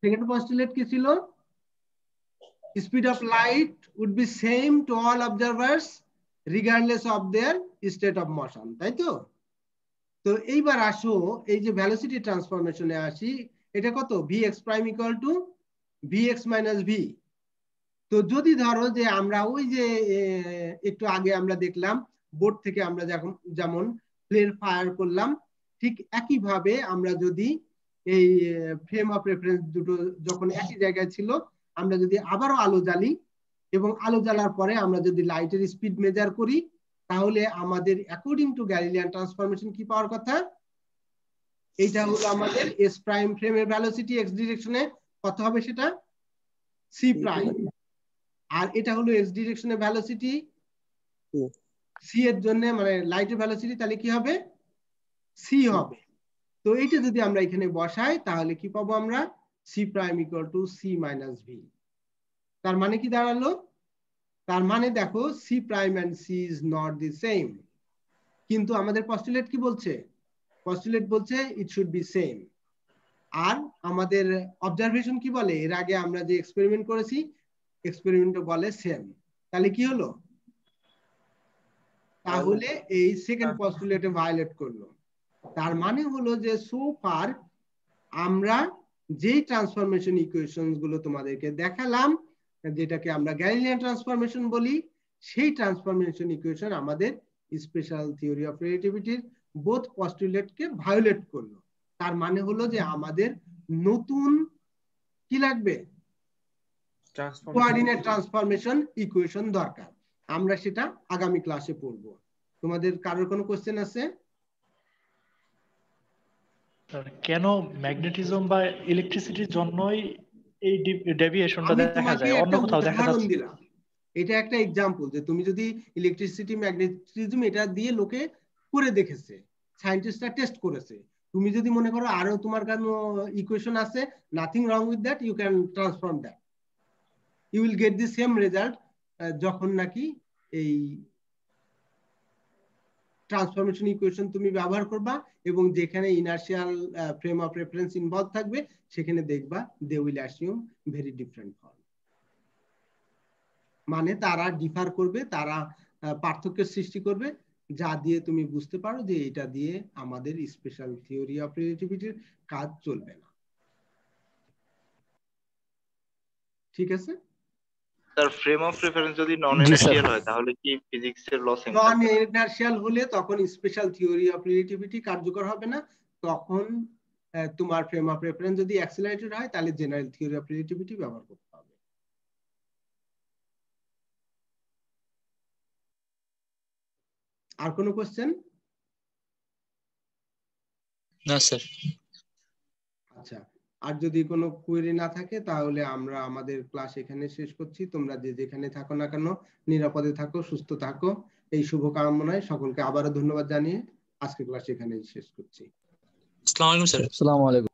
Second postulate কি ছিল? Speed of light would be same to all observers regardless of their state of motion, তাই তো? তো এইবার আসো এই যে ভেলোসিটি ট্রান্সফরমেশনে আসি, এটা কত? vx prime equal to vx minus v। তো যদি ধরো যে আমরা ওই যে একটু আগে আমরা দেখলাম বোর্ড থেকে আমরা যেমন প্লেন ফায়ার করলাম, ঠিক একইভাবে আমরা যদি এই ফ্রেম অফ রেফারেন্স দুটো যখন একই জায়গায় ছিল, আমরা যদি আবারও আলো জ্বালি এবং আলো জ্বালার পরে আমরা যদি লাইটের স্পিড মেজার করি, তাহলে আমাদের অ্যাকর্ডিং টু গ্যালিলিয়ান ট্রান্সফরমেশন কি পাওয়ার কথা? এইটা হলো আমাদের এস প্রাইম ফ্রেমের ভেলোসিটি এক্স ডিরেকশনে কত হবে? সেটা সি প্রাইম। আর এটা হলো এক্স ডিরেকশনে ভেলোসিটি সি এর জন্য, মানে লাইটের ভেলোসিটি, তাহলে কি হবে? সি হবে। তো এইটা যদি আমরা এখানে বসাই তাহলে কি পাবো আমরা? C prime equal to c minus v. তার মানে কি দাঁড়ালো? তার মানে দেখো c prime and c is not the same, কিন্তু আমাদের পস্টুলেট কি বলছে? পস্টুলেট বলছে ইট শুড বি সেম। আর আমাদের অবজারভেশন কি বলে? এর আগে আমরা যে এক্সপেরিমেন্ট করেছি, এক্সপেরিমেন্টে বলে সেম। তাহলে কি হলো? তাহলে এই সেকেন্ড পস্টুলেটে ভায়োলেট করলো। তার মানে হলো যে সো ফার আমরা যেই ট্রান্সফরমেশন ইকুয়েশনস গুলো তোমাদেরকে দেখালাম, যেটাকে আমরা গ্যালিলিয়ান ট্রান্সফরমেশন বলি, সেই ট্রান্সফরমেশন ইকুয়েশন আমাদের স্পেশাল থিওরি অফ রিলেটিভিটির বোথ পস্টুলেটকে ভায়োলেট করলো। তার মানে হলো যে আমাদের নতুন কি লাগবে? কোঅর্ডিনেট ট্রান্সফরমেশন ইকুয়েশন দরকার। আমরা সেটা আগামী ক্লাসে পড়ব। তোমাদের কারোর কোনো কোশ্চেন আছে? কেন ম্যাগনেটিজম বা ইলেকট্রিসিটির জন্যই এই ডেভিয়েশনটা দেখা যায়, অন্য কোথাও দেখা যাচ্ছে না? এটা একটা এক্সাম্পল যে তুমি যদি ইলেকট্রিসিটি ম্যাগনেটিজম এটা দিয়ে লোকে করে দেখেছে, সায়েন্টিস্টরা টেস্ট করেছে। তুমি যদি মনে করো আরো তোমার কোনো ইকুয়েশন আছে, nothing wrong with that, you can transform that, you will get the same result যখন নাকি এই ট্রান্সফরমেশন ইকুয়েশন তুমি ব্যবহার করবা এবং যেখানে inertial frame of reference involve থাকবে, সেখানে দেখবা they will assume very different form. মানে তারা ডিফার করবে, তারা পার্থক্যের সৃষ্টি করবে, যা দিয়ে তুমি বুঝতে পারো যে এটা দিয়ে আমাদের স্পেশাল থিওরি অফ রিলেটিভিটির কাজ চলবে না। ঠিক আছে? স্যার ফ্রেম অফ রেফারেন্স যদি নন ইনার্শিয়াল হয় তাহলে কি ফিজিক্সের লস? নন ইনার্শিয়াল হলে তখন স্পেশাল থিওরি অফ রিলেটিভিটি কার্যকর হবে না। তখন তোমার ফ্রেম অফ রেফারেন্স যদি অ্যাক্সিলারেটেড হয় তাহলে জেনারেল থিওরি অফ রিলেটিভিটি ব্যবহার করতে হবে। আর কোনো কোশ্চেন? না স্যার। আচ্ছা, আর যদি কোনো কোয়েরি না থাকে তাহলে আমরা আমাদের ক্লাস এখানে শেষ করছি। তোমরা যে যেখানে থাকো না কেন নিরাপদে থাকো, সুস্থ থাকো, এই শুভকামনায় সকলকে আবারও ধন্যবাদ জানিয়ে আজকের ক্লাস এখানেই শেষ করছি। আসসালামু আলাইকুম স্যার। আসসালামু আলাইকুম।